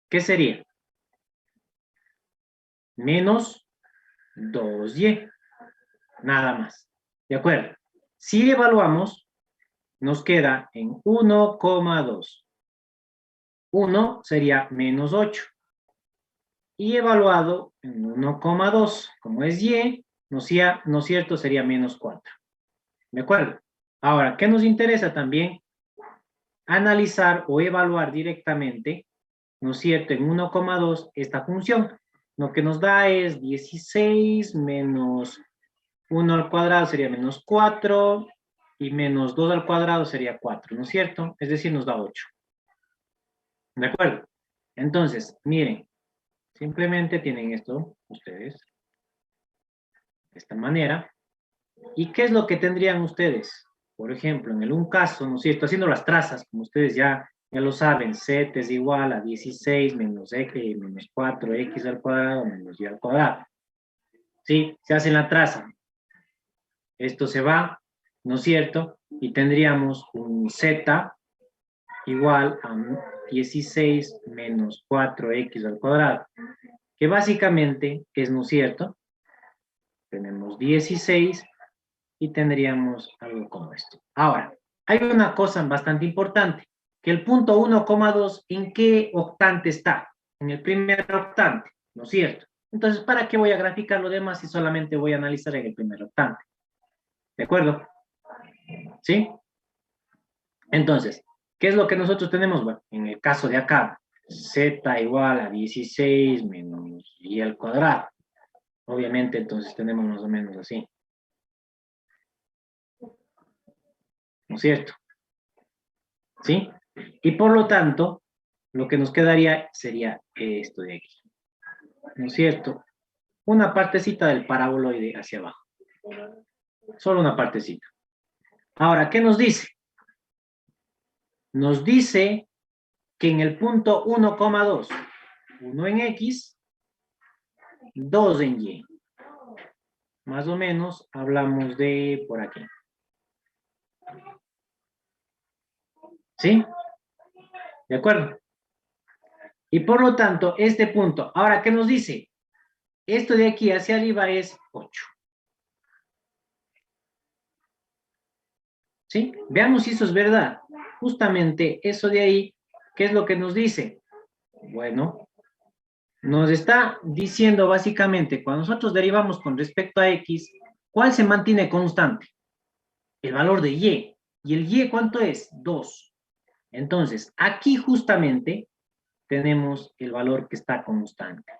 ¿qué sería? Menos 2y. Nada más. ¿De acuerdo? Si evaluamos, nos queda en 1,2. 1 sería menos 8. Y evaluado en 1,2, como es y, ¿no es cierto? Sería menos 4. ¿De acuerdo? Ahora, ¿qué nos interesa también? Analizar o evaluar directamente, ¿no es cierto? En 1,2 esta función. Lo que nos da es 16 menos 1 al cuadrado sería menos 4 y menos 2 al cuadrado sería 4, ¿no es cierto? Es decir, nos da 8. ¿De acuerdo? Entonces, miren, simplemente tienen esto ustedes de esta manera. ¿Y qué es lo que tendrían ustedes? Por ejemplo, en un caso, ¿no es cierto? Haciendo las trazas, como ustedes ya lo saben, z es igual a 16 menos x menos 4x al cuadrado menos y al cuadrado. ¿Sí? Se hace la traza. Esto se va, ¿no es cierto? Y tendríamos un z igual a 16 menos 4x al cuadrado, que básicamente es, ¿no es cierto? Tenemos 16 y tendríamos algo como esto. Ahora, hay una cosa bastante importante, que el punto 1,2, ¿en qué octante está? En el primer octante, ¿no es cierto? Entonces, ¿para qué voy a graficar lo demás si solamente voy a analizar en el primer octante? ¿De acuerdo? ¿Sí? Entonces, ¿qué es lo que nosotros tenemos? Bueno, en el caso de acá, z igual a 16 menos y al cuadrado. Obviamente, entonces tenemos más o menos así. ¿No es cierto? ¿Sí? Y por lo tanto, lo que nos quedaría sería esto de aquí. ¿No es cierto? Una partecita del paraboloide hacia abajo. Solo una partecita. Ahora, ¿qué nos dice? Nos dice que en el punto 1,2, 1 en X, 2 en Y. Más o menos hablamos de por aquí. ¿Sí? ¿De acuerdo? Y por lo tanto, este punto, ahora, ¿qué nos dice? Esto de aquí hacia arriba es 8. ¿Sí? Veamos si eso es verdad. Justamente eso de ahí, ¿qué es lo que nos dice? Bueno, nos está diciendo básicamente, cuando nosotros derivamos con respecto a X, ¿cuál se mantiene constante? El valor de Y. ¿Y el Y cuánto es? 2. Entonces, aquí justamente tenemos el valor que está constante.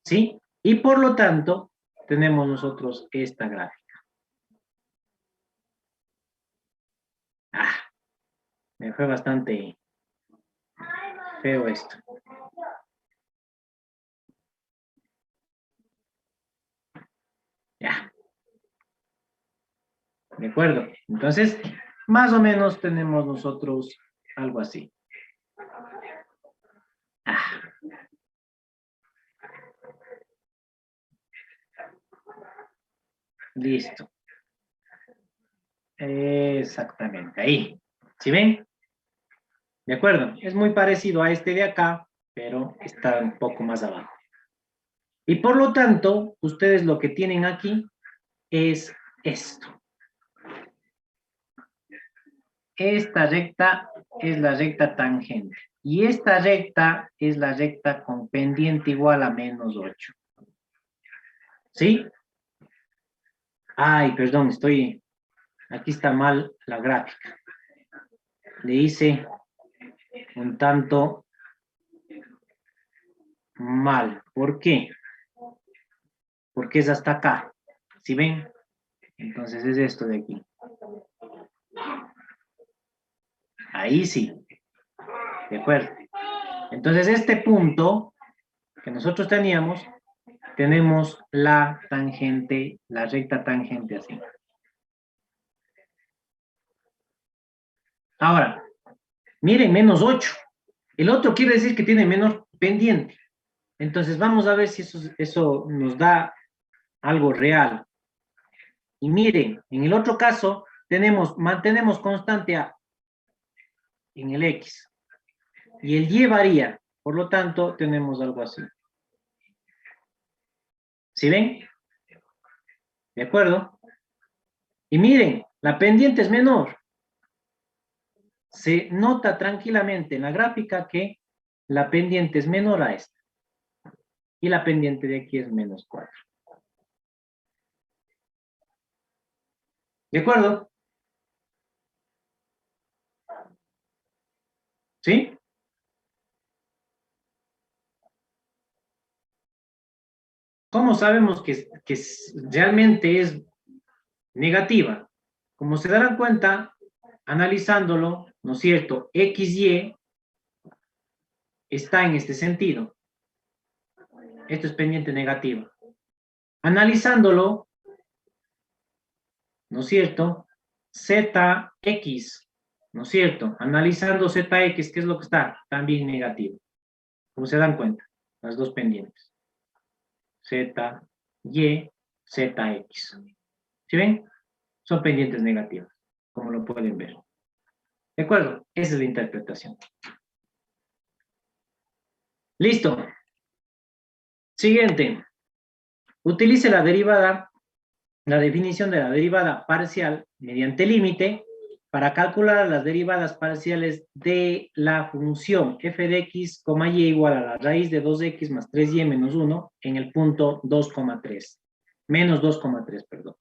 ¿Sí? Y por lo tanto, tenemos nosotros esta gráfica. Me fue bastante feo esto. Ya. ¿De acuerdo? Entonces, más o menos tenemos nosotros algo así. Listo. Exactamente, ahí. ¿Sí ven? ¿De acuerdo? Es muy parecido a este de acá, pero está un poco más abajo. Y por lo tanto, ustedes lo que tienen aquí es esto. Esta recta es la recta tangente. Y esta recta es la recta con pendiente igual a menos 8. ¿Sí? Ay, perdón, estoy aquí está mal la gráfica. Le hice un tanto mal. ¿Por qué? Porque es hasta acá. ¿Sí ven? Entonces es esto de aquí. Ahí sí. ¿De acuerdo? Entonces este punto que nosotros teníamos, tenemos la tangente, la recta tangente así. Ahora, miren, menos 8. El otro quiere decir que tiene menor pendiente. Entonces vamos a ver si eso nos da algo real. Y miren, en el otro caso mantenemos constante A en el X. Y el Y varía. Por lo tanto, tenemos algo así. ¿Sí ven? ¿De acuerdo? Y miren, la pendiente es menor. Se nota tranquilamente en la gráfica que la pendiente es menor a esta. Y la pendiente de aquí es menos 4. ¿De acuerdo? ¿Sí? ¿Cómo sabemos que realmente es negativa? Como se darán cuenta, analizándolo, ¿no es cierto? XY está en este sentido. Esto es pendiente negativa. Analizándolo, ¿no es cierto? ZX, ¿no es cierto? Analizando ZX, ¿qué es lo que está? También negativo. Como se dan cuenta, las dos pendientes. Z, Y, ZX. ¿Sí ven? Son pendientes negativas, como lo pueden ver. ¿De acuerdo? Esa es la interpretación. Listo. Siguiente. Utilice la definición de la derivada parcial mediante límite para calcular las derivadas parciales de la función f de x, y igual a la raíz de 2x más 3y menos 1 en el punto 2,3. Menos 2,3, perdón.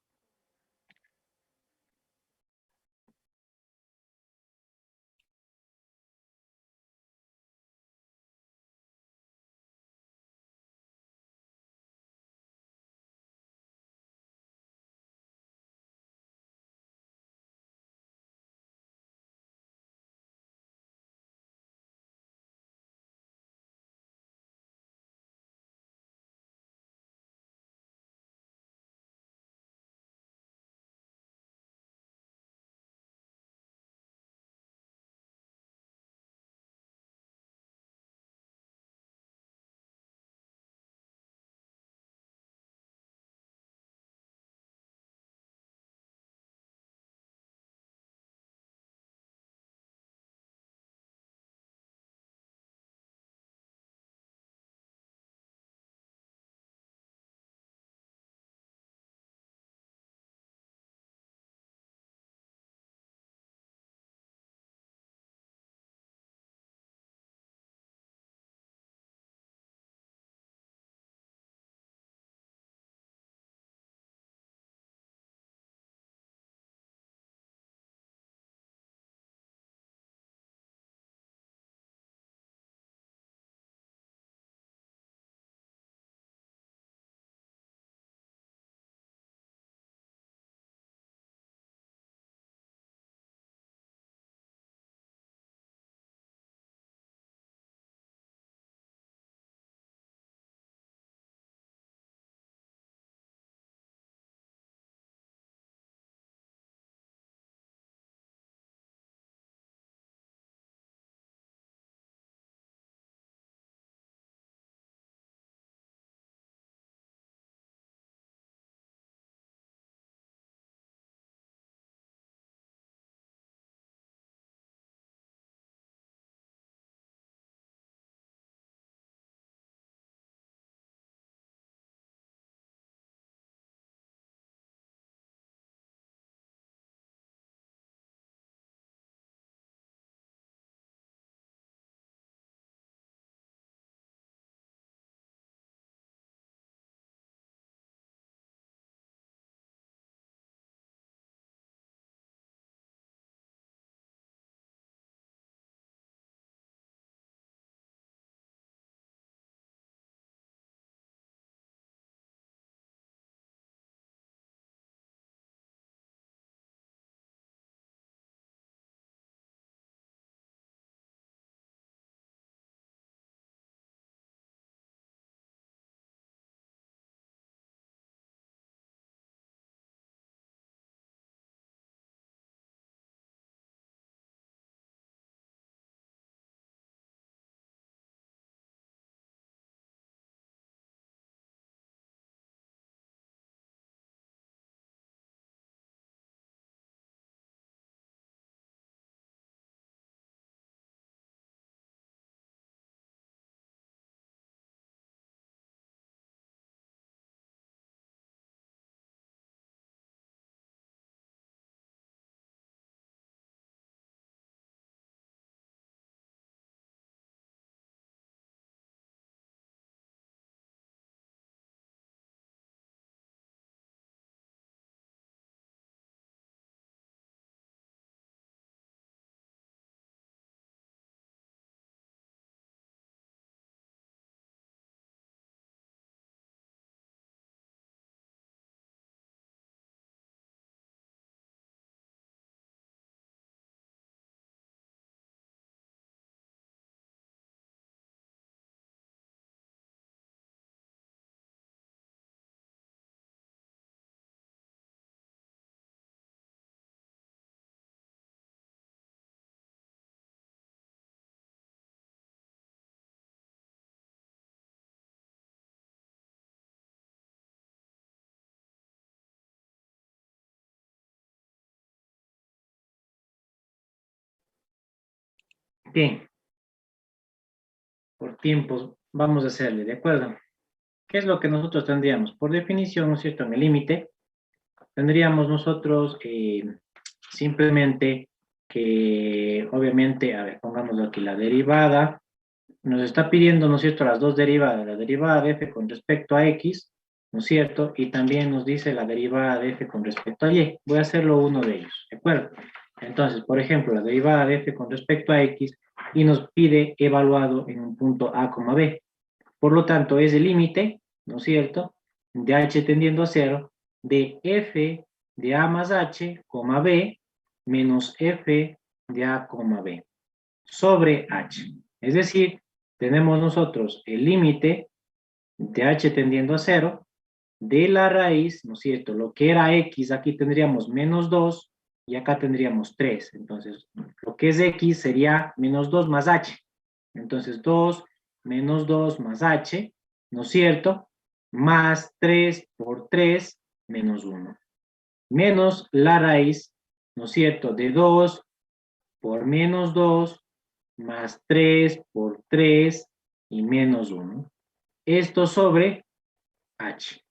Bien. Por tiempos, vamos a hacerle, ¿de acuerdo? ¿Qué es lo que nosotros tendríamos? Por definición, ¿no es cierto? En el límite, tendríamos nosotros simplemente que, obviamente, a ver, pongámoslo aquí, la derivada, nos está pidiendo, ¿no es cierto?, las dos derivadas, la derivada de f con respecto a x, ¿no es cierto? Y también nos dice la derivada de f con respecto a y. Voy a hacerlo uno de ellos, ¿de acuerdo? Entonces, por ejemplo, la derivada de f con respecto a x y nos pide evaluado en un punto a, b. Por lo tanto, es el límite, ¿no es cierto?, de h tendiendo a 0, de f de a más h, b, menos f de a, b, sobre h. Es decir, tenemos nosotros el límite de h tendiendo a 0 de la raíz, ¿no es cierto? Lo que era x, aquí tendríamos menos 2 y acá tendríamos 3. Entonces, lo que es x sería menos 2 más h. Entonces, 2 menos 2 más h, ¿no es cierto? Más 3 por 3 menos 1. Menos la raíz, ¿no es cierto? De 2 por menos 2 más 3 por 3 y menos 1. Esto sobre h.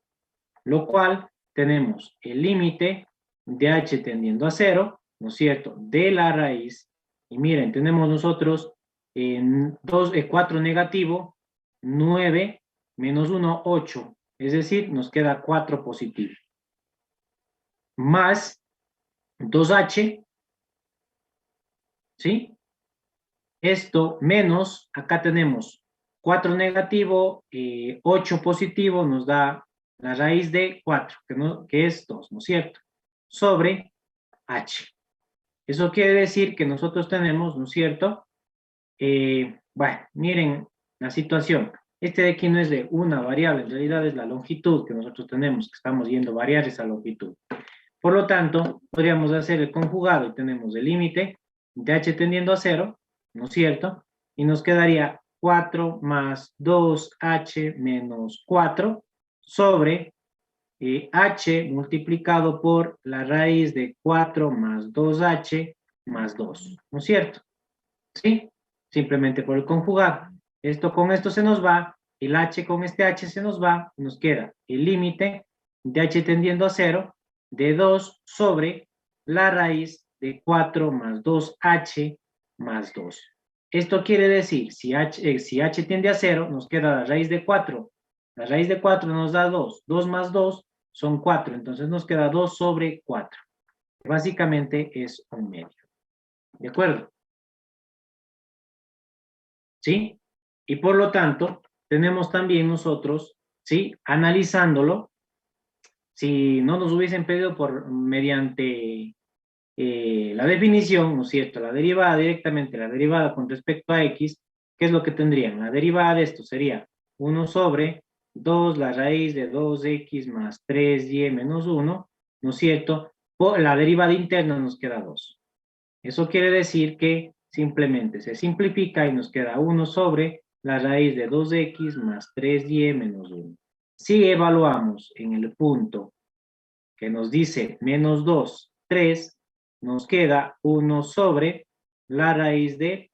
Lo cual tenemos el límite de h tendiendo a 0, ¿no es cierto?, de la raíz. Y miren, tenemos nosotros 4 negativo, 9, menos 1, 8. Es decir, nos queda 4 positivo. Más 2h, ¿sí? Esto menos, acá tenemos 4 negativo, 8 positivo, nos da la raíz de 4, que es 2, ¿no es cierto? Sobre h. Eso quiere decir que nosotros tenemos, ¿no es cierto? Bueno, miren la situación. Este de aquí no es de una variable, en realidad es la longitud que nosotros tenemos, que estamos yendo a variar esa longitud. Por lo tanto, podríamos hacer el conjugado y tenemos el límite de h tendiendo a 0, ¿no es cierto? Y nos quedaría 4 más 2h menos 4 sobre h multiplicado por la raíz de 4 más 2h más 2, ¿no es cierto? ¿Sí? Simplemente por el conjugado. Esto con esto se nos va, el h con este h se nos va, nos queda el límite de h tendiendo a 0 de 2 sobre la raíz de 4 más 2h más 2. Esto quiere decir, si h tiende a 0, nos queda la raíz de 4. La raíz de 4 nos da 2. 2 más 2 son 4. Entonces nos queda 2 sobre 4. Básicamente es un medio. ¿De acuerdo? ¿Sí? Y por lo tanto, tenemos también nosotros, ¿sí?, analizándolo, si no nos hubiesen pedido mediante la definición, ¿no es cierto?, la derivada directamente, la derivada con respecto a x, ¿qué es lo que tendrían? La derivada de esto sería 1 sobre 2 la raíz de 2x más 3y menos 1, ¿no es cierto? Por la derivada interna nos queda 2. Eso quiere decir que simplemente se simplifica y nos queda 1 sobre la raíz de 2x más 3y menos 1. Si evaluamos en el punto que nos dice menos 2, 3, nos queda 1 sobre la raíz de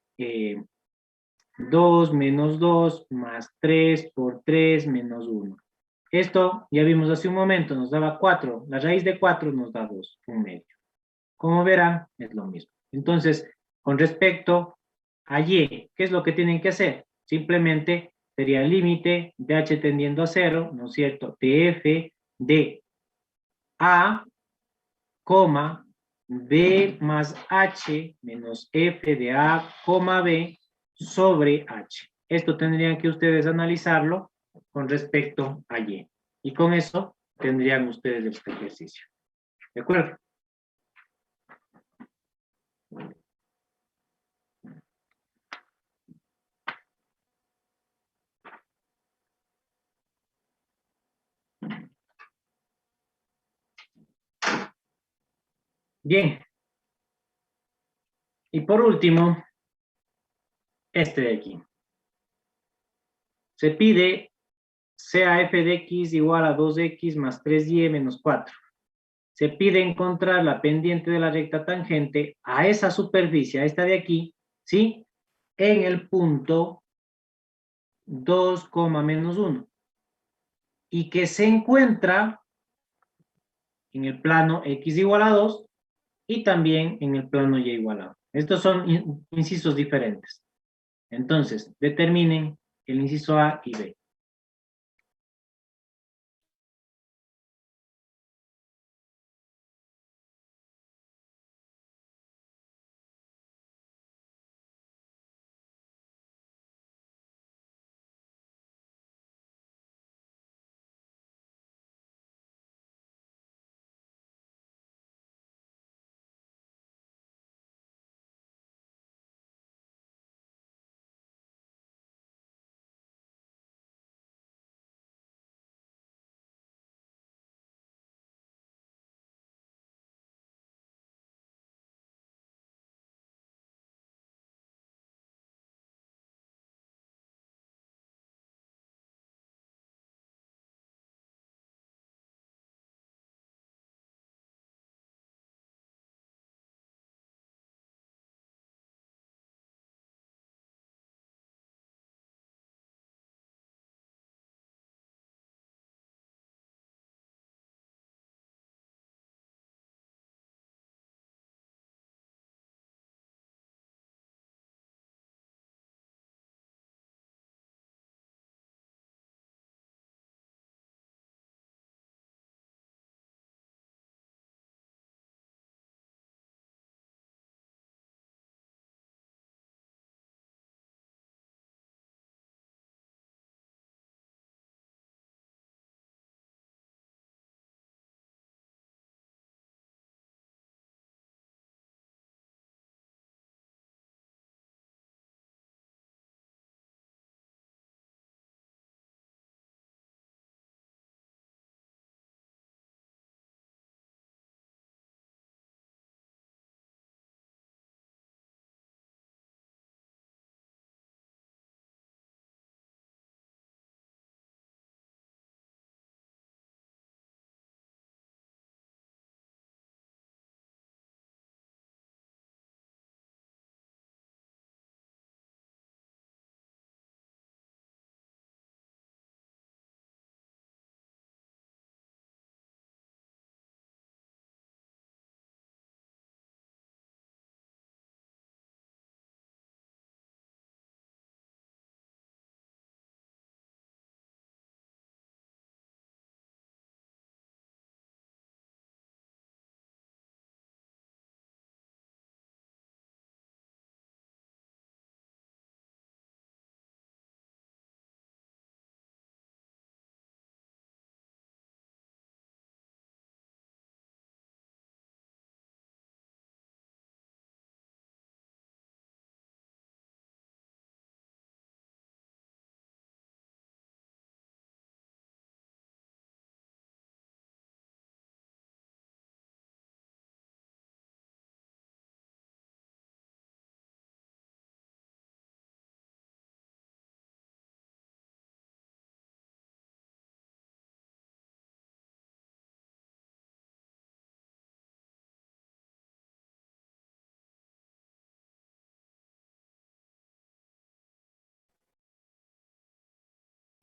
2 menos 2 más 3 por 3 menos 1. Esto ya vimos hace un momento, nos daba 4. La raíz de 4 nos da 2, un medio. Como verán, es lo mismo. Entonces, con respecto a y, ¿qué es lo que tienen que hacer? Simplemente sería el límite de h tendiendo a 0, ¿no es cierto?, de f de a, b más h menos f de a, b sobre h. Esto tendrían que ustedes analizarlo con respecto a y. Y con eso tendrían ustedes este ejercicio. ¿De acuerdo? Bien. Y por último, este de aquí. Se pide sea f de x igual a 2x más 3y menos 4. Se pide encontrar la pendiente de la recta tangente a esa superficie, a esta de aquí, ¿sí? en el punto 2, menos 1 y que se encuentra en el plano x igual a 2 y también en el plano y igual a 1. Estos son incisos diferentes. Entonces, determinen el inciso A y B.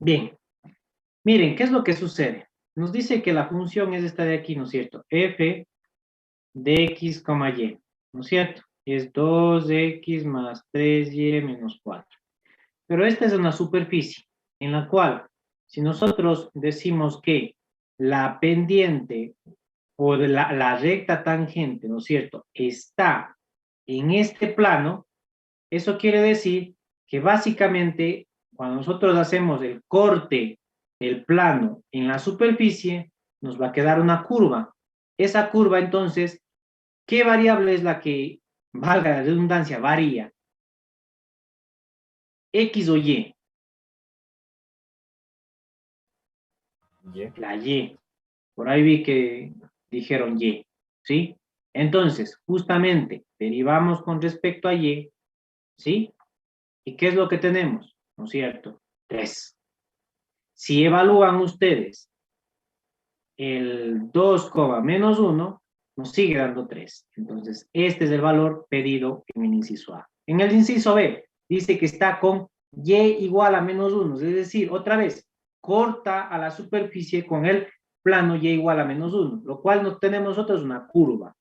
Bien, miren, ¿qué es lo que sucede? Nos dice que la función es esta de aquí, ¿no es cierto? F de x, y, ¿no es cierto? Es 2x más 3y menos 4. Pero esta es una superficie en la cual, si nosotros decimos que la pendiente o de la recta tangente, ¿no es cierto?, está en este plano, eso quiere decir que básicamente cuando nosotros hacemos el corte del plano en la superficie, nos va a quedar una curva. Esa curva, entonces, ¿qué variable es la que, valga la redundancia, varía? ¿X o Y? Y. La Y. Por ahí vi que dijeron Y, ¿sí? Entonces, justamente, derivamos con respecto a Y, ¿sí? ¿Y qué es lo que tenemos? ¿No es cierto? 3. Si evalúan ustedes el 2, menos 1, nos sigue dando 3. Entonces, este es el valor pedido en el inciso A. En el inciso B, dice que está con y igual a menos 1, es decir, otra vez, corta a la superficie con el plano y igual a menos 1, lo cual no tenemos nosotros una curva.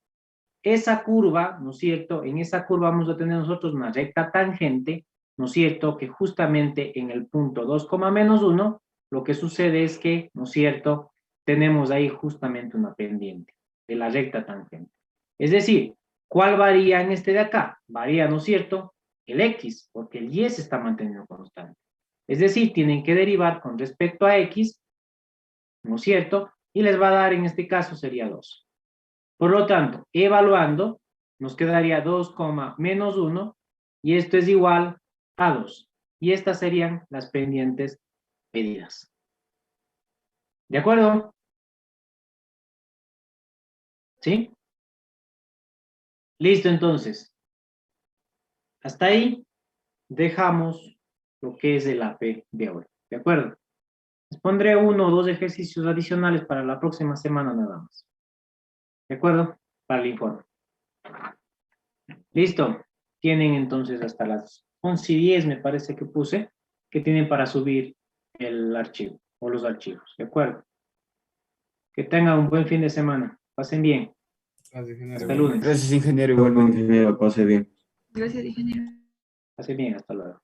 Esa curva, ¿no es cierto? En esa curva vamos a tener nosotros una recta tangente, ¿no es cierto? Que justamente en el punto 2, menos 1, lo que sucede es que, ¿no es cierto? Tenemos ahí justamente una pendiente de la recta tangente. Es decir, ¿cuál varía en este de acá? Varía, ¿no es cierto? El X, porque el Y se está manteniendo constante. Es decir, tienen que derivar con respecto a X, ¿no es cierto? Y les va a dar, en este caso, sería 2. Por lo tanto, evaluando, nos quedaría 2, menos 1, y esto es igual a 2. Y estas serían las pendientes medidas. ¿De acuerdo? ¿Sí? Listo, entonces. Hasta ahí dejamos lo que es el AP de hoy. ¿De acuerdo? Les pondré 1 o 2 ejercicios adicionales para la próxima semana nada más. ¿De acuerdo? Para el informe. Listo. Tienen entonces hasta las 11:10, me parece que puse, que tienen para subir el archivo o los archivos. ¿De acuerdo? Que tengan un buen fin de semana. Pasen bien. Hasta el lunes. Gracias, ingeniero, igualmente. Ingeniero, pase bien. Gracias, ingeniero. Pasen bien. Hasta luego.